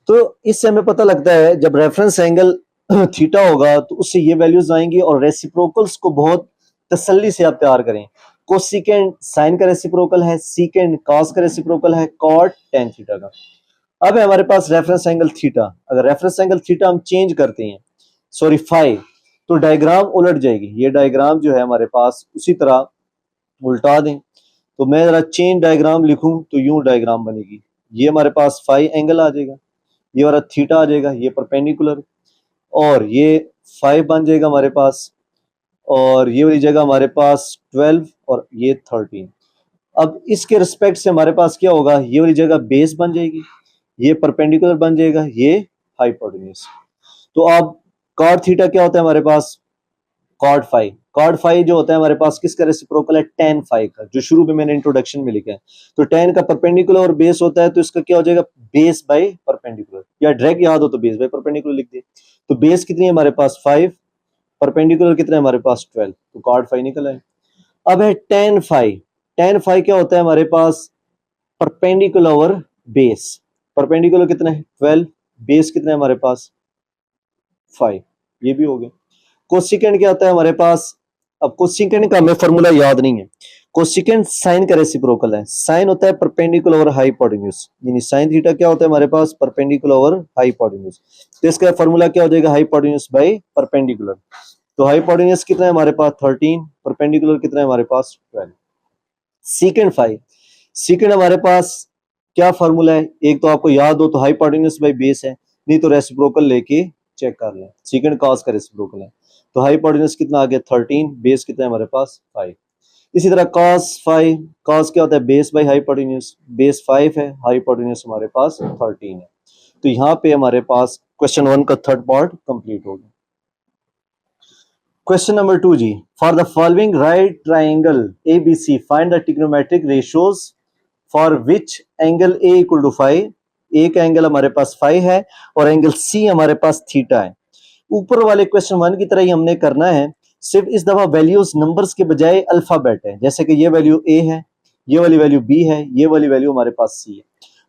A: तो इससे हमें पता लगता है जब रेफरेंस एंगल थीटा होगा तो उससे ये वैल्यूज आएंगी, और रेसिप्रोकल्स को बहुत तसल्ली से आप तैयार करें। कोसिकेंट साइन का रेसिप्रोकल है, सीकेंट कॉस का रेसिप्रोकल है, कॉट टेन थीटा का। अब है हमारे पास रेफरेंस एंगल थीटा। अगर रेफरेंस एंगल थीटा हम चेंज करते हैं, सॉरी फाइव, तो डायग्राम उलट जाएगी। ये डायग्राम जो है हमारे पास उसी तरह उल्टा दें, तो मैं जरा चेंज डायग्राम लिखूं तो यूं डायग्राम बनेगी। ये हमारे पास फाइव एंगल आ जाएगा, ये वाला थीटा आ जाएगा, ये परपेंडिकुलर, और ये 5 बन जाएगा हमारे पास, और ये वाली जगह हमारे पास 12 और ये 13। अब इसके रिस्पेक्ट से हमारे पास क्या होगा, ये वाली जगह बेस बन जाएगी, ये परपेंडिकुलर बन जाएगा, ये हाइपोटेन्यूज। तो अब कॉट थीटा क्या होता है हमारे पास, कॉट फाइव जो होता है हमारे पास किसका रेसिप्रोकल है, टेन फाइव का, जो शुरू में मैंने इंट्रोडक्शन में लिखा है। तो टेन का परपेंडिकुलर और बेस होता है, तो इसका क्या हो जाएगा बेस बाय परपेंडिकुलर, या डायरेक्ट याद हो तो बेस बाय परपेंडिकुलर लिख दिए। तो बेस कितनी है हमारे पास 5, परपेंडिकुलर कितना है हमारे पास 12, तो कॉट फाइव निकल आए। अब है टेन फाइव क्या होता है हमारे पास, परपेंडिकुलर ओवर बेस। परपेंडिकुलर कितना है 12, बेस कितना है हमारे पास 5, ये भी हो गया। कोसिकेंट क्या होता है हमारे पास, अब कोसिकेंट का हमें फॉर्मूला याद नहीं है। कोसिकेंट साइन का रेसिप्रोकल है, साइन होता है परपेंडिकुलर ओवर हाइपोटेन्यूज, यानी साइन थीटा क्या होता है हमारे पास परपेंडिकुलर ओवर हाइपोटेन्यूज। तो इसका फॉर्मूला क्या हो जाएगा हाइपोटेन्यूज बाय परपेंडिकुलर। तो हाइपोटेन्यूज कितना है हमारे पास 13, परपेंडिकुलर कितना है हमारे पास 12। सीकेंट फाइव, सीकेंट हमारे पास क्या फॉर्मूला है, एक तो आपको याद हो तो हाइपोटेन्यूज बाय बेस है, नहीं तो रेसिप्रोकल लेके चेक कर लें। सीकेंट कॉस का रेसिप्रोकल है, तो हाइपोटेन्यूज कितना आ गया 13, बेस कितना है हमारे पास 5। इसी तरह cos 5, cos क्या होता है बेस बाय हाइपोटेन्यूज, बेस 5 है, हाइपोटेन्यूज हमारे पास 13 है। तो यहाँ पे हमारे पास क्वेश्चन 1 का थर्ड पार्ट कंप्लीट हो गया। क्वेश्चन नंबर 2 जी, for the following right triangle ABC find the trigonometric ratios for which angle A equal to 5। A का एंगल हमारे पास 5 है और एंगल C हमारे पास थीटा है। ऊपर वाले क्वेश्चन 1 की तरह ही हमने करना है, सिर्फ इस दफा वैल्यूज नंबर्स के बजाय अल्फाबेट है। जैसे कि ये वैल्यू A है, ये वाली वैल्यू B है, ये वाली वैल्यू हमारे पास C है।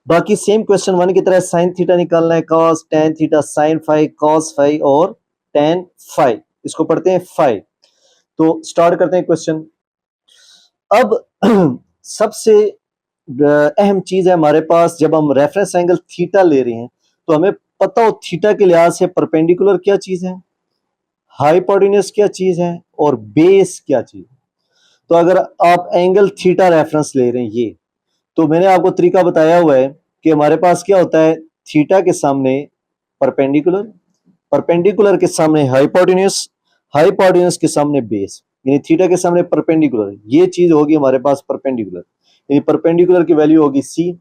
A: बाकी सेम क्वेश्चन 1 की तरह साइन थीटा निकालना है, cos tan theta sin five cos five और tan फाइव, इसको पढ़ते हैं 5। तो स्टार्ट करते हैं क्वेश्चन। अब सबसे अहम चीज है हमारे पास, जब हम रेफरेंस एंगल थीटा ले रहे हैं तो हमें पता हो थीटा के लिहाज से परपेंडिकुलर क्या चीज है, हाइपोटेन्यूज क्या चीज है, और बेस क्या चीज है। तो अगर आप एंगल थीटा रेफरेंस ले रहे हैं ये, तो मैंने आपको तरीका बताया हुआ है कि हमारे पास क्या होता है, थीटा के सामने परपेंडिकुलर, परपेंडिकुलर के सामने हाइपोटेन्यूज, हाइपोटेन्यूज के सामने बेस, यानी थीटा के सामने परपेंडिकुलर, ये चीज होगी हमारे पास परपेंडिकुलर। यानी परपेंडिकुलर की वैल्यू होगी सी।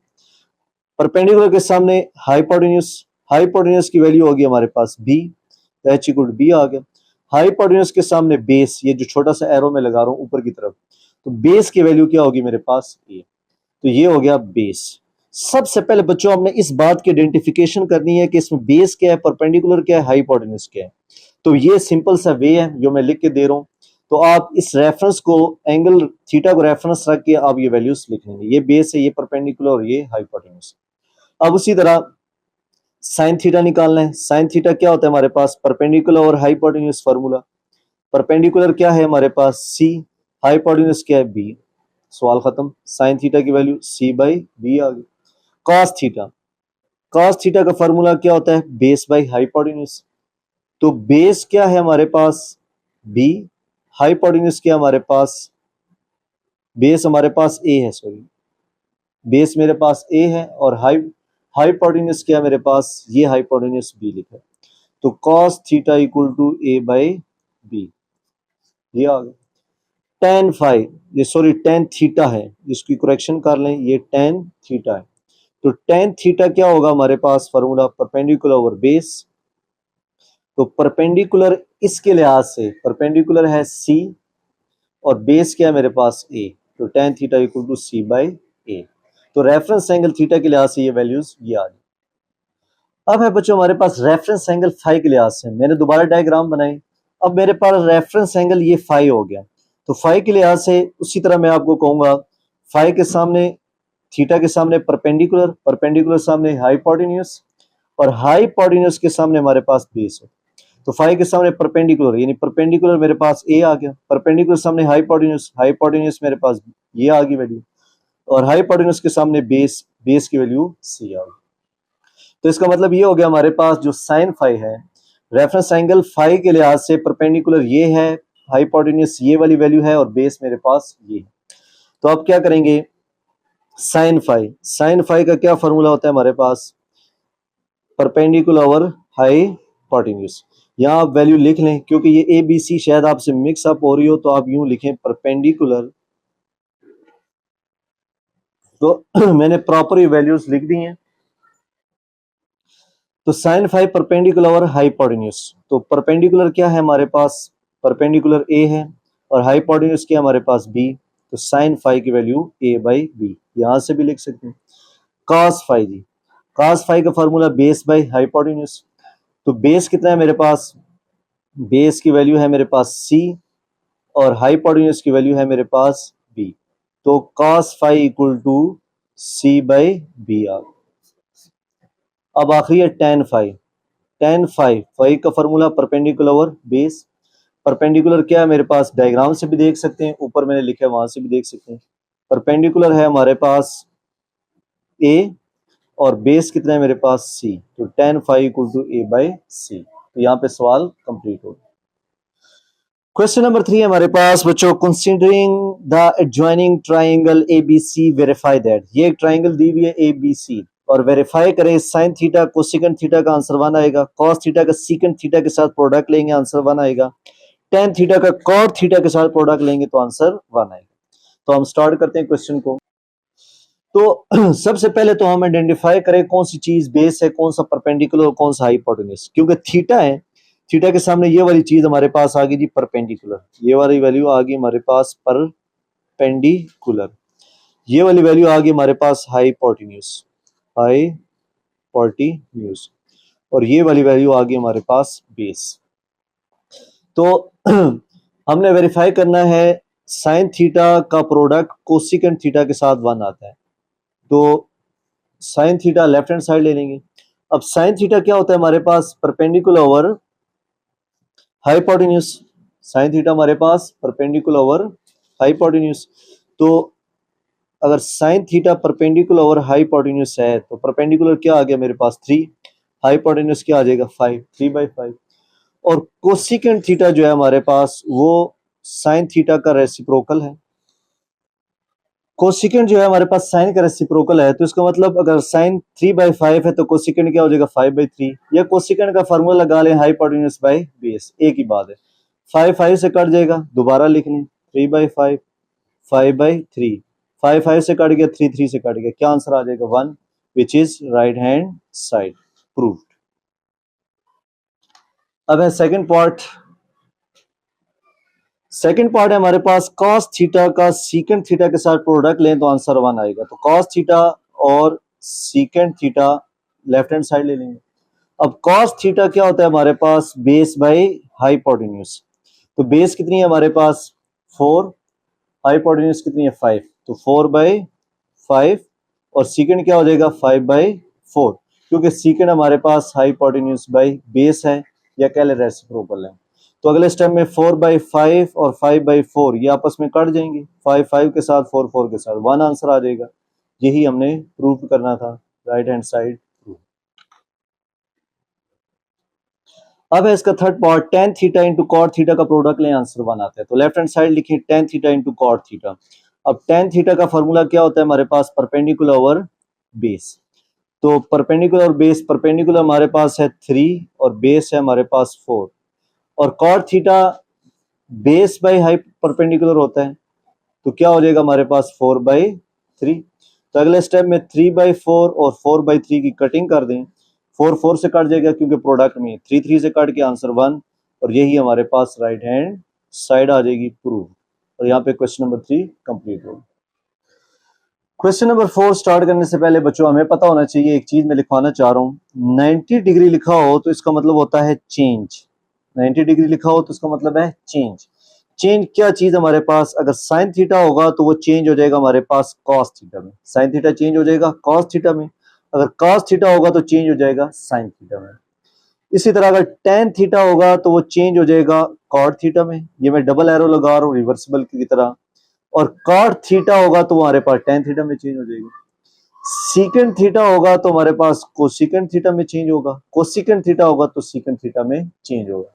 A: परपेंडिकुलर के सामने हाइपोटेन्यूज, हाइपोटेन्यूज की वैल्यू होगी हमारे पास B, H equal to B आ गया। हाइपोटेन्यूज के सामने बेस, ये जो छोटा सा एरो में लगा रहा हूं ऊपर की तरफ, तो बेस की वैल्यू क्या होगी मेरे पास ए, तो ये हो गया बेस। सबसे पहले बच्चों हमने इस बात की आइडेंटिफिकेशन करनी है कि इसमें बेस क्या है, परपेंडिकुलर क्या है, हाइपोटेन्यूज क्या है। तो ये सिंपल सा वे है जो मैं लिख के दे रहा हूं। तो आप इस रेफरेंस को, एंगल थीटा को रेफरेंस रख के आप ये वैल्यूज लिख लेंगे, ये बेस है, ये परपेंडिकुलर और ये हाइपोटेन्यूज। अब उसी तरह साइन थीटा निकालना है। साइन थीटा क्या होता है हमारे पास, परपेंडिकुलर और हाइपोटेन्यूज फार्मूला। परपेंडिकुलर क्या है हमारे पास सी, हाइपोटेन्यूज क्या है बी, सवाल खत्म। साइन थीटा की वैल्यू सी बाई बी आ गई। कॉस थीटा, कॉस थीटा का फार्मूला क्या होता है, बेस बाई हाइपोटेन्यूज। तो बेस क्या है हमारे पास बी, हाइपोटेन्यूज क्या हमारे पास, बेस हमारे पास ए है, सॉरी बेस मेरे पास ए है, और हाइपोटेन्यूज क्या है मेरे पास, ये हाइपोटेन्यूज बी लिखा है। तो cos theta equal to A by B, ये आ गया। टेन फाइव, ये सॉरी टेन थीटा है, इसकी करेक्शन कर लें, ये टेन थीटा है। तो टेन थीटा क्या होगा हमारे पास, फार्मूला परपेंडिकुलर ओवर बेस। तो परपेंडिकुलर इसके लिहाज से परपेंडिकुलर है सी और बेस क्या है मेरे पास ए, तो tan theta equal to C by A. तो रेफरेंस एंगल थीटा के लिहाज से ये वैल्यूज ये आ गई। अब है बच्चों हमारे पास रेफरेंस एंगल फाई के लिहाज से, मैंने दोबारा डायग्राम बनाई। अब मेरे पास रेफरेंस एंगल ये फाई हो गया। तो फाई के लिहाज से उसी तरह मैं आपको कहूंगा, फाई के सामने, थीटा के सामने परपेंडिकुलर, परपेंडिकुलर सामने हाइपोटेन्यूज, और हाइपोटेन्यूज के सामने हमारे पास बेस है। तो फाई के सामने परपेंडिकुलर, यानी परपेंडिकुलर मेरे पास ए आ गया, परपेंडिकुलर सामने हाइपोटेन्यूज, हाइपोटेन्यूज मेरे पास ये आ गई वैल्यू, और हाइपोटेन्यूज के सामने बेस, बेस की वैल्यू सी आ गई। तो इसका मतलब ये हो गया हमारे पास जो साइन फाई है, रेफरेंस एंगल फाई के लिहाज से परपेंडिकुलर ये है, हाइपोटेन्यूज ये वाली वैल्यू है, और बेस मेरे पास ये है। तो अब क्या करेंगे, साइन फाई, साइन फाई का क्या फॉर्मूला होता है हमारे पास, परपेंडिकुलर ओवर हाइपोटेन्यूज। यहाँ आप वैल्यू लिख लें, क्योंकि ये ए बी सी शायद आपसे मिक्स अप हो रही हो, तो आप यूं लिखें परपेंडिकुलर। तो मैंने प्रॉपर ये वैल्यूज लिख दी हैं। तो साइन फाई परपेंडिकुलर और हाइपोटेन्यूज, तो परपेंडिकुलर क्या है हमारे पास, परपेंडिकुलर ए है, और हाइपोटेन्यूज क्या हमारे पास बी। तो साइन फाई की वैल्यू ए बाई बी, यहां से भी लिख सकते हैं। कॉस फाई जी, कॉस फाई का फॉर्मूला बेस बाई हाइपोटेन्यूज। तो बेस कितना है मेरे पास, बेस की वैल्यू है मेरे पास सी, और हाइपोटेन्यूज की वैल्यू है मेरे पास बी। तो cos phi equal to C by B आ। अब आखिरी है tan phi, tan phi, phi का formula perpendicular over base. Perpendicular क्या है मेरे पास, डायग्राम से भी देख सकते हैं, ऊपर मैंने लिखा है वहां से भी देख सकते हैं। परपेंडिकुलर है हमारे पास ए, और बेस कितना है मेरे पास सी, तो tan phi equal to A by C. तो यहाँ पे सवाल कंप्लीट हो गया। क्वेश्चन नंबर 3 हमारे पास बच्चों, considering the adjoining triangle ABC verify that, ये एक ट्राइंगल दी हुई है एबीसी, और वेरीफाई करें साइन थीटा कोसेकेंट थीटा का आंसर 1 आएगा, कॉस थीटा का सीकेंट थीटा के साथ प्रोडक्ट लेंगे आंसर 1 आएगा, टेन थीटा का कॉट थीटा के साथ प्रोडक्ट लेंगे तो आंसर 1 आएगा। तो हम स्टार्ट करते हैं क्वेश्चन को। तो सबसे पहले तो हम आइडेंटिफाई करें कौन सी चीज बेस है, कौन सा परपेंडिकुलर और कौन सा हाइपोटेन्यूज। क्योंकि थीटा है, थीटा के सामने ये वाली चीज हमारे पास आ गई जी परपेंडिकुलर, ये वाली वैल्यू आ गई हमारे पास परपेंडिकुलर, ये वाली वैल्यू आ गई हमारे पास हाइपोटेन्यूज, हाइपोटेन्यूज, और ये वाली वैल्यू आ गई हमारे पास बेस। तो हमने वेरीफाई करना है साइन थीटा का प्रोडक्ट कोसिकेंट थीटा के साथ 1 आता है। So sine theta left hand side ले लेंगे। अब साइन थीटा क्या होता है हमारे पास, perpendicular over hypotenuse, sine theta हमारे पास परपेंडिकुलर ओवर हाइपोटेन्यूज। तो अगर sine theta perpendicular over hypotenuse है, तो परपेंडिकुलर क्या आ गया मेरे पास 3, हाइपोटेन्यूज क्या आ जाएगा 5, 3/5। और कोसिकेंट थीटा जो है हमारे पास वो साइन थीटा का रेसिप्रोकल है। कोसिकेंट जो है हमारे पास साइन का रेसिप्रोकल है, तो इसका मतलब अगर साइन 3/5 है तो कोसिकेंट क्या हो जाएगा 5/3, या कोसिकेंट का फार्मूला लगा लें हाइपोटेन्यूज बाई बेस, एक ही बात है। 5 5 से कट जाएगा, दोबारा लिख लें 3/5, 5/3, 5 5 से कट गया, 3 3 से कट गया, क्या आंसर आ जाएगा 1, which is right hand side, proved. अब है सेकंड पार्ट। सेकंड पार्ट है हमारे पास cos थीटा का सीकेंट थीटा के साथ प्रोडक्ट लें तो आंसर 1 आएगा। तो cos थीटा और secant theta left hand side ले लेंगे। अब cos थीटा क्या होता है हमारे पास, बेस बाई हाइपोटेन्यूज। तो बेस कितनी है हमारे पास 4, हाइपोटेन्यूज कितनी है 5, तो 4/5 और सीकेंड क्या हो जाएगा 5/4, क्योंकि सीकेंड हमारे पास हाइपोटेन्यूज बाई बेस है या कह ले रेसिप्रोकल है। तो अगले स्टेप में 4/5 और 5/4 ये आपस में कट जाएंगे, 5 5 के साथ 4 4 के साथ 1 आंसर आ जाएगा। यही हमने प्रूव करना था, राइट हैंड साइड प्रूव। अब है इसका third part, tan theta into cot theta का प्रोडक्ट लें आंसर 1 आता है। तो लेफ्ट हैंड साइड लिखिए tan theta into cot theta. अब tan थीटा का फॉर्मूला क्या होता है हमारे पास, परपेंडिकुलर ओवर बेस। तो परपेंडिकुलर और बेस, परपेंडिकुलर हमारे पास है 3 और बेस है हमारे पास 4, और cot theta base by high perpendicular होता है, तो क्या हो जाएगा हमारे पास 4/3। तो अगले स्टेप में 3/4 और 4/3 की कटिंग कर दें, 4 4 से कट जाएगा क्योंकि प्रोडक्ट में 3 3 से कट के आंसर 1, और यही हमारे पास राइट हैंड साइड आ जाएगी, प्रूव। और यहाँ पे क्वेश्चन नंबर 3 कंप्लीट होगा। क्वेश्चन नंबर 4 स्टार्ट करने से पहले बच्चों हमें पता होना चाहिए, एक चीज मैं लिखवाना चाह रहा हूं, 90 डिग्री लिखा हो तो इसका मतलब होता है चेंज। 90 डिग्री लिखा हो तो इसका मतलब है चेंज। चेंज क्या चीज हमारे पास, अगर साइन थीटा होगा तो वो चेंज हो जाएगा हमारे पास कॉस थीटा में, साइन थीटा चेंज हो जाएगा कॉस थीटा में। अगर कॉस थीटा होगा तो चेंज हो जाएगा साइन थीटा में। इसी तरह अगर टेन थीटा होगा तो वो चेंज हो जाएगा कॉट थीटा में। ये मैं डबल एरो लगा रहा हूँ रिवर्सिबल की तरह। और कॉट थीटा होगा तो हमारे पास टेन थीटा में चेंज हो जाएगा। सीकेंट थीटा होगा तो हमारे पास कोसिकेंट थीटा में चेंज होगा, कोसिकेंट थीटा होगा तो सीकेंट थीटा में चेंज होगा।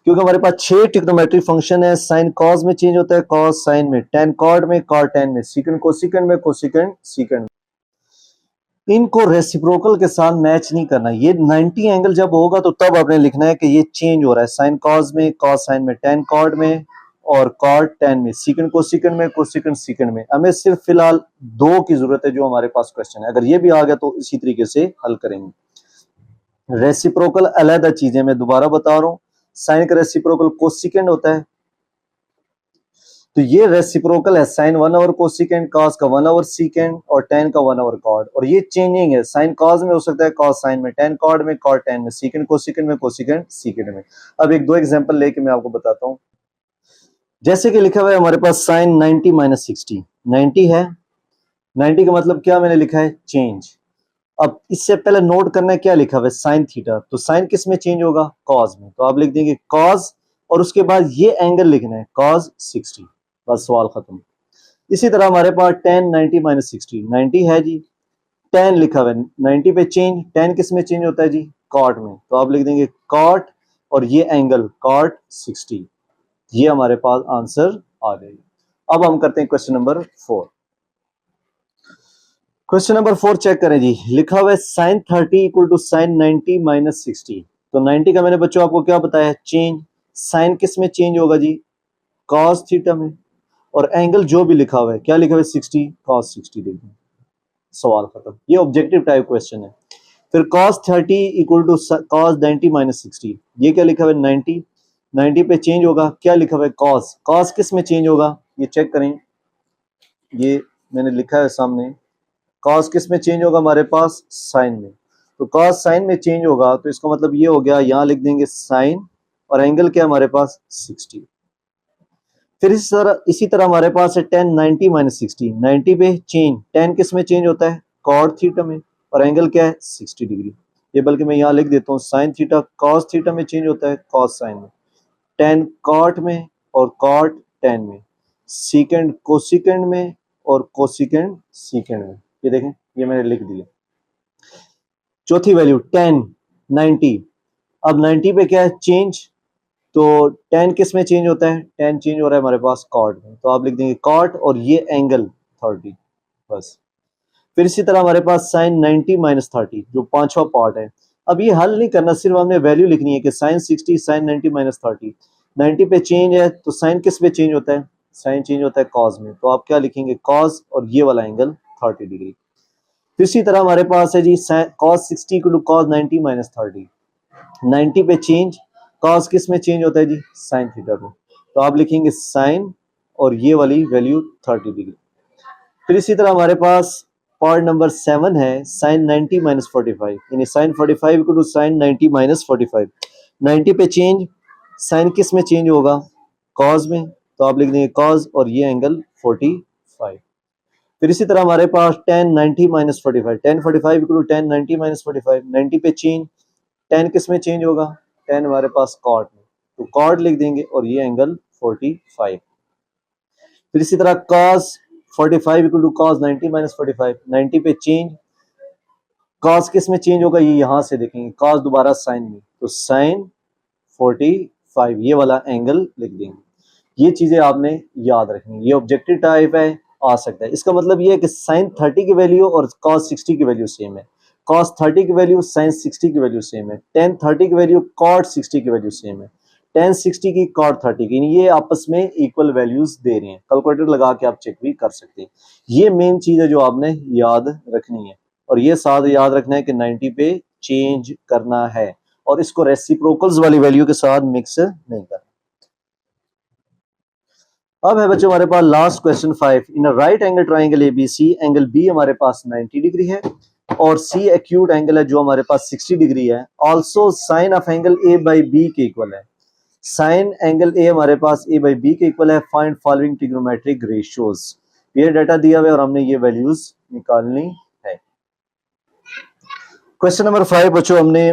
A: क्योंकि हमारे पास 6 ट्रिग्नोमेट्रिक फंक्शन है, साइन कॉस में चेंज होता है, कॉस साइन में, टेन कॉट में, कॉट टेन में, सीकेंट कोसिकेंट में, कोसिकेंट सीकेंट में। इनको रेसिप्रोकल के साथ मैच नहीं करना। ये 90 एंगल जब होगा तो तब आपने लिखना है कि ये चेंज हो रहा है, साइन कॉस में, कॉस साइन में, टेन कॉट में और कॉट टेन में, सीकेंट कोसिकेंट में, कोसिकेंट सीकेंट में। हमें सिर्फ फिलहाल 2 की जरूरत है जो हमारे पास क्वेश्चन है। अगर ये भी आ गया तो इसी तरीके से हल करेंगे। रेसिप्रोकल अलग चीजें, मैं दोबारा बता रहा हूं, साइन का रेसिप्रोकल कोसिकेंट होता है, तो ये रेसिप्रोकल है, साइन 1 ओवर कोसिकेंट, कॉस का 1 ओवर सीकेंट और टेन का 1 ओवर कॉट। और ये चेंजिंग है, साइन कॉस में हो सकता है, कॉस साइन में, टेन कॉट में, कॉट टेन में, सीकेंट कोसिकेंट में, कोसिकेंट सीकेंट में। अब एक दो एग्जांपल लेके मैं आपको बताता हूं। जैसे कि लिखा हुआ है हमारे पास साइन 90 माइनस 60, 90 है, 90 का मतलब क्या मैंने लिखा है चेंज। अब इससे पहले नोट करना है क्या लिखा हुआ है साइन थीटा, तो साइन किस में चेंज होगा कॉस में, तो आप लिख देंगे कॉस और उसके बाद ये एंगल लिखना है कॉस 60, बस सवाल खत्म। इसी तरह हमारे पास टेन 90 माइनस 60, 90 है जी, टेन लिखा हुआ है 90 पे चेंज, टेन किस में चेंज होता है जी कॉट में, तो आप लिख देंगे कॉट और ये एंगल कॉट 60, ये हमारे पास आंसर आ जाएगा। अब हम करते हैं question number 4। Question number 4 check करें जी, लिखा हुआ है sine 30 equal to sine 90 minus 60। तो 90 का मैंने बच्चों आपको क्या बताया चेंज, साइन किस में चेंज होगा जी कॉस थीटा में, और एंगल जो भी लिखा हुआ है क्या लिखा हुआ है 60 कॉस 60, देखिए सवाल खत्म। ये ऑब्जेक्टिव टाइप क्वेश्चन है। फिर cos 30 equal to cos 90 minus 60, ये क्या लिखा हुआ है 90, 90 पे चेंज होगा क्या लिखा हुआ है cos, cos किस में चेंज होगा ये चेक करें, ये मैंने लिखा है सामने, cos किस में चेंज होगा हमारे पास साइन में, तो cos साइन में चेंज होगा तो इसका मतलब ये हो गया, यहां लिख देंगे साइन और एंगल क्या हमारे पास 60। फिर इसी तरह हमारे पास है टेन 90 माइनस 60, 90 पे चेंज, टेन किस में चेंज होता है कॉट थीटा में और एंगल क्या है 60 डिग्री। ये बल्कि मैं यहाँ लिख देता हूँ साइन थीटा कॉस थीटा में चेंज होता है कॉस साइन में, टेन कॉट में और कॉट टेन में, सीकेंड कोसिकेंड में और कोसिकेंड सीकेंड में। ये देखें ये मैंने लिख दिया। चौथी वैल्यू टेन 90, अब 90 पे क्या है चेंज, तो टेन किस में चेंज होता है, टेन चेंज हो रहा है हमारे पास कॉट में, तो आप लिख देंगे कॉट और ये एंगल 30, बस। फिर इसी तरह हमारे पास साइन 90 माइनस 30 जो पांचवा पार्ट है। अब ये हल नहीं करना, सिर्फ हमने वैल्यू लिखनी है कि साइन 60 साइन 90 माइनस 30, 90 पे चेंज है तो साइन किस पे चेंज होता है साइन चेंज होता है कॉज में, तो आप क्या लिखेंगे कॉज और ये वाला एंगल 30 डिग्री। तो इसी तरह हमारे पास है जी कॉस 60 टू कॉस 90 माइनस 30, 90 पे चेंज, कॉस किस में चेंज होता है जी साइन थीटा पे, तो आप लिखेंगे साइन और ये वाली वैल्यू 30 डिग्री। फिर इसी तरह हमारे पास पार्ट नंबर 7 है साइन 90 माइनस 45, यानी sine 45 equal to sine 90 minus 45, 90 पे चेंज, साइन किस में चेंज होगा कॉज में, तो आप लिख देंगे कॉज और ये एंगल 45। फिर इसी तरह हमारे पास tan 90 minus 45, tan 45 equal to tan 90 minus 45, 90 पे चेंज, tan किस में चेंज होगा, tan हमारे पास कॉट में, तो कॉट लिख देंगे और ये एंगल 45। फिर इसी तरह cos 45 equal to cos 90 minus 45, 90 पे चेंज, cos किस में चेंज होगा, ये यहां से देखेंगे cos दोबारा साइन में, तो साइन 45 ये वाला एंगल लिख देंगे। ये चीजें आपने याद रखनी, ये ऑब्जेक्टिव टाइप है, आ सकता है। इसका मतलब ये है कि साइन 30 की वैल्यू और cos 60 की वैल्यू सेम है, cos 30 की वैल्यू साइन 60 की वैल्यू सेम है, tan 30 की वैल्यू cot 60 की वैल्यू सेम है, tan 60 की cot 30 की, ये आपस में इक्वल वैल्यूज दे रहे हैं। कैलकुलेटर लगा के आप चेक भी कर सकते हैं। ये मेन चीज है जो आपने याद रखनी है, और ये साथ याद रखना है कि 90 पे चेंज करना है और इसको रेसिप्रोकल्स वाली वैल्यू के साथ मिक्स नहीं करना। अब है बच्चों हमारे पास last question 5, in right angle triangle ABC, angle B हमारे पास 90 डिग्री है और सी एक्यूट एंगल है जो हमारे पास 60 डिग्री है। Also sine of angle A by B के इक्वल है, साइन एंगल ए हमारे पास ए बाई बी के इक्वल है। फाइंड फॉलोइंग ट्रिग्नोमेट्रिक रेशियोज, ये डाटा दिया हुआ है और हमने ये वैल्यूज निकालनी है। क्वेश्चन नंबर 5 बच्चों, हमने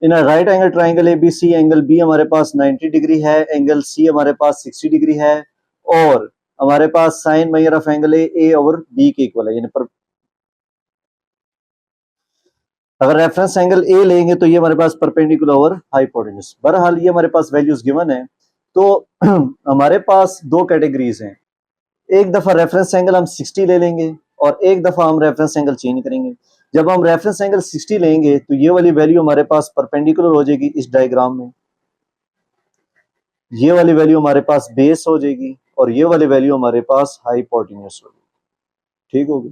A: इन right angle triangle ABC, angle B हमारे पास 90 डिग्री है, एंगल सी हमारे पास 60 डिग्री है और हमारे पास sine measure of angle A और बी के इक्वल है, यानी पर अगर रेफरेंस एंगल ए लेंगे तो ये हमारे पास परपेंडिकुलर ओवर हाइपोटेन्यूज। बहरहाल ये हमारे पास वैल्यूज गिवन है, तो हमारे पास दो कैटेगरीज हैं, एक दफा रेफरेंस एंगल हम 60 ले लेंगे और एक दफा हम रेफरेंस एंगल चेंज करेंगे। जब हम रेफरेंस एंगल 60 लेंगे तो ये वाली वैल्यू हमारे पास परपेंडिकुलर हो जाएगी इस डायग्राम में, ये वाली वैल्यू हमारे पास बेस हो जाएगी और ये वाली वैल्यू हमारे पास हाइपोटेन्यूज होगी। ठीक होगी,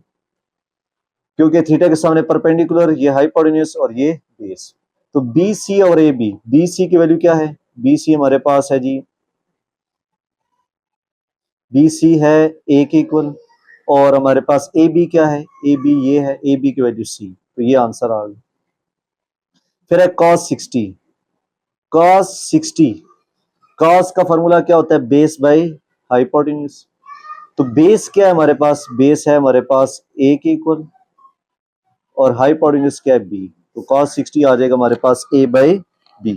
A: क्योंकि थीटा के सामने परपेंडिकुलर, ये हाइपोटेन्यूज और ये बेस। तो बी सी और ए बी, बी सी की वैल्यू क्या है, बी सी हमारे पास है जी, बी सी है ए के इक्वल और हमारे पास ए बी क्या है, ए बी ये है, ए बी की वैल्यू सी, तो ये आंसर आ गया। फिर है cos 60, cos 60, cos का फॉर्मूला क्या होता है, बेस बाई हाइपोटेन्यूज। तो बेस क्या है हमारे पास, बेस है हमारे पास ए के इक्वल और हाइपोटेन्यूज क्या है बी, तो cos 60 आ जाएगा हमारे पास a बाई बी।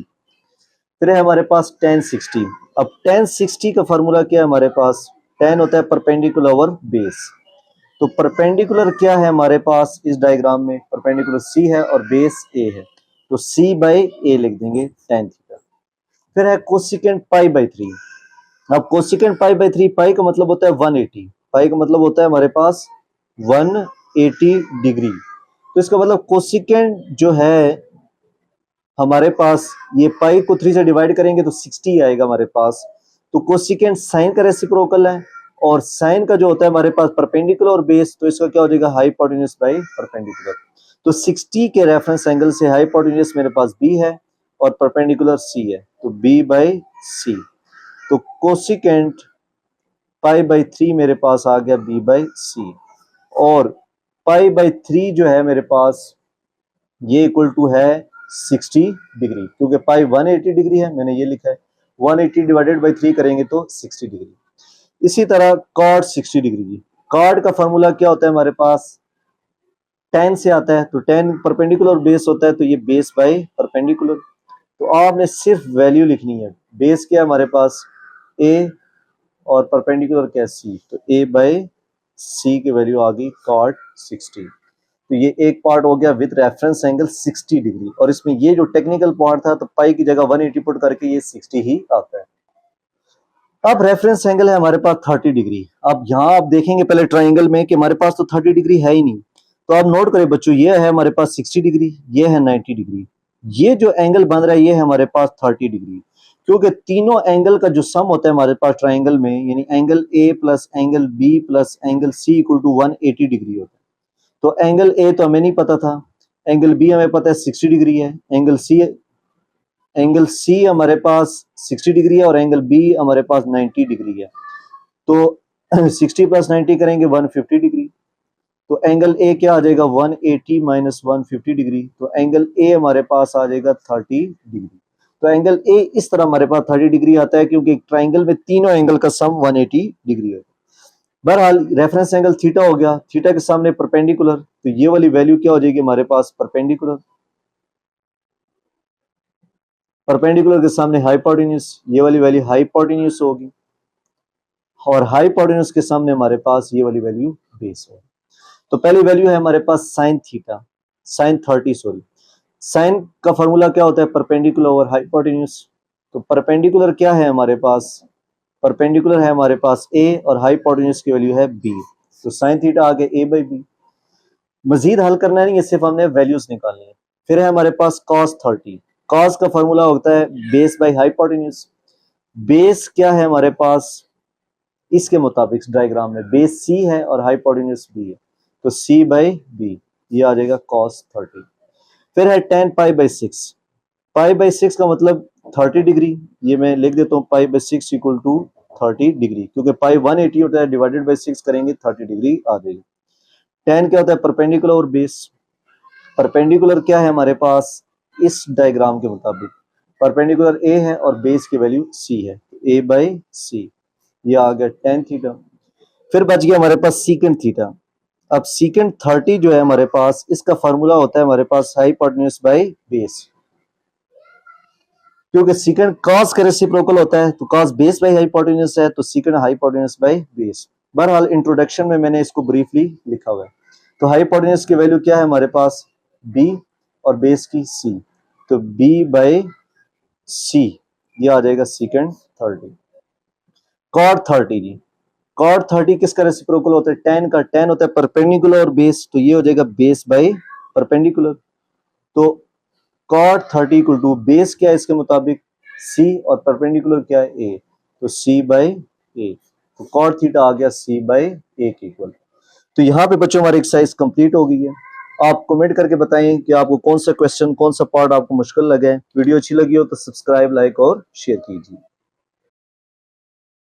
A: फिर है हमारे पास tan 60, अब tan 60 का फॉर्मूला क्या है हमारे पास, tan होता है परपेंडिकुलर ओवर बेस, तो परपेंडिकुलर क्या है हमारे पास इस डायग्राम में, परपेंडिकुलर c है और बेस a है, तो c बाई a लिख देंगे tan थीटा। फिर है कोसिकेंट पाई बाई 3, अब कोसिकेंट पाई बाई 3, पाई का मतलब होता है 180, पाई का मतलब होता है हमारे पास 180 डिग्री, तो इसका मतलब कोसिकेंट जो है हमारे पास, ये पाई को 3 से डिवाइड करेंगे तो 60 आएगा हमारे पास। तो कोसिकेंट साइन का रेसिप्रोकल है और साइन का जो होता है हमारे पास परपेंडिकुलर और बेस, तो इसका क्या हो जाएगा हाइपोटेन्यूज बाई परपेंडिकुलर। तो 60 के रेफरेंस एंगल से हाइपोटेन्यूज मेरे पास बी है और परपेंडिकुलर सी है, तो बी बाई सी, तो कोसिकेंट पाई बाई 3 मेरे पास आ गया बी बाई सी और पाई बाई 3 जो है मेरे पास ये इक्वल टू है 60 डिग्री, क्योंकि पाई 180 डिग्री है, मैंने ये लिखा है 180 डिवाइडेड बाई 3 करेंगे तो 60 डिग्री। इसी तरह कॉट 60 डिग्री जी, कॉट का फॉर्मूला क्या होता है हमारे पास, tan से आता है, तो tan परपेंडिकुलर बेस होता है, तो ये बेस बाई परपेंडिकुलर, तो आपने सिर्फ वैल्यू लिखनी है, बेस क्या है हमारे पास a और परपेंडिकुलर क्या है c, तो a बाई c की वैल्यू आ गई कॉट 60। तो ये एक पार्ट हो गया विद रेफरेंस एंगल 60 डिग्री, और इसमें ये जो टेक्निकल पार्ट था तो पाई की जगह 180 पुट करके ये 60 ही आता है। अब रेफरेंस एंगल है हमारे पास 30 डिग्री, अब यहाँ आप देखेंगे पहले ट्राइंगल में कि हमारे पास तो 30 डिग्री है ही नहीं, तो आप नोट करें बच्चों, ये है हमारे पास 60 डिग्री, ये है 90 डिग्री, ये जो एंगल बन रहा है ये है हमारे पास 30 डिग्री। क्योंकि तीनों एंगल का जो सम होता है हमारे पास ट्राइंगल में, यानी angle A plus angle B plus angle C equal to 180 degree होता है। तो एंगल ए तो हमें नहीं पता था, एंगल बी हमें पता है 60 डिग्री है, एंगल सी हमारे पास 60 डिग्री है और एंगल बी हमारे पास 90 डिग्री है। तो 60 प्लस 90 करेंगे 150 डिग्री। तो एंगल ए क्या आ जाएगा 180 माइनस 150 डिग्री, तो एंगल ए हमारे पास आ जाएगा 30 डिग्री। तो एंगल ए इस तरह हमारे पास 30 डिग्री आता है क्योंकि ट्राइंगल में तीनों एंगल का सम 180 डिग्री है। बहरहाल रेफरेंस एंगल थीटा हो गया, थीटा के सामने परपेंडिकुलर, तो ये वाली वैल्यू क्या हो जाएगी हमारे पास परपेंडिकुलर, परपेंडिकुलर के सामने हाइपोटेन्यूज, ये वाली वैल्यू हाइपोटेन्यूज होगी, और हाइपोटेन्यूज के सामने हमारे पास ये वाली वैल्यू बेस होगी। तो पहली वैल्यू है हमारे पास sine theta, sine 30 sorry, sine का फॉर्मूला क्या होता है परपेंडिकुलर ओवर हाइपोटेन्यूज। तो परपेंडिकुलर क्या है हमारे पास, परपेंडिकुलर है हमारे पास ए और हाइपोटेन्यूज की वैल्यू है बी, तो साइन थीटा आ गया ए बाई बी। मजीद हल करना नहीं है, सिर्फ हमने वैल्यूज निकालनी है। फिर है हमारे पास कॉस 30, कॉस का फॉर्मूला होता है बेस बाई हाइपोटेन्यूज। बेस क्या है हमारे पास, इसके मुताबिक डायग्राम में बेस सी है और हाइपोटेन्यूज बी है, तो सी बाई बी, ये आ जाएगा कॉस 30। फिर है ten pi by 6, pi by 6 का मतलब 30 डिग्री, ये मैं लिख देता हूँ pi by 6 equal to 30 degree, क्योंकि पाई 180 होता है, डिवाइडेड बाई 6 करेंगे 30 डिग्री आ जाएगी। टेन क्या होता है परपेंडिकुलर और बेस, परपेंडिकुलर क्या है हमारे पास इस डायग्राम के मुताबिक, परपेंडिकुलर ए है और बेस की वैल्यू सी है, ए बाई सी, ये आ गया टेन थीटा। फिर बच गया हमारे पास सीकेंट थीटा। अब सीकेंट 30 जो है हमारे पास, इसका फॉर्मूला होता है हमारे पास हाइपोटेन्यूज बाई बेस, क्योंकि सीकेंट कॉस का रेसिप्रोकल होता है, तो कॉस बेस बाई हाइपोटेन्यूज है, तो सीकेंट हाइपोटेन्यूज बाई बेस। बहरहाल इंट्रोडक्शन में मैंने इसको ब्रीफली लिखा हुआ है। तो हाइपोटेन्यूज की वैल्यू क्या है हमारे पास बी और बेस की सी, तो बी बाई सी, ये आ जाएगा सीकेंट 30। कॉट 30 जी, कॉट 30 किसका रेसिप्रोकल होता है टेन का, टेन होता है परपेंडिकुलर और बेस, तो ये हो जाएगा बेस बाई परपेंडिकुलर। तो कॉट 30 इक्वल टू बेस क्या है इसके मुताबिक सी और परपेंडिकुलर क्या है ए, तो सी बाई ए, तो कॉट थीटा आ गया सी बाई ए के इक्वल। तो यहाँ पे बच्चों हमारी एक्सरसाइज कंप्लीट हो गई है। आप कमेंट करके बताएं कि आपको कौन सा क्वेश्चन, कौन सा पार्ट आपको मुश्किल लगे। वीडियो अच्छी लगी हो तो सब्सक्राइब, लाइक और शेयर कीजिए।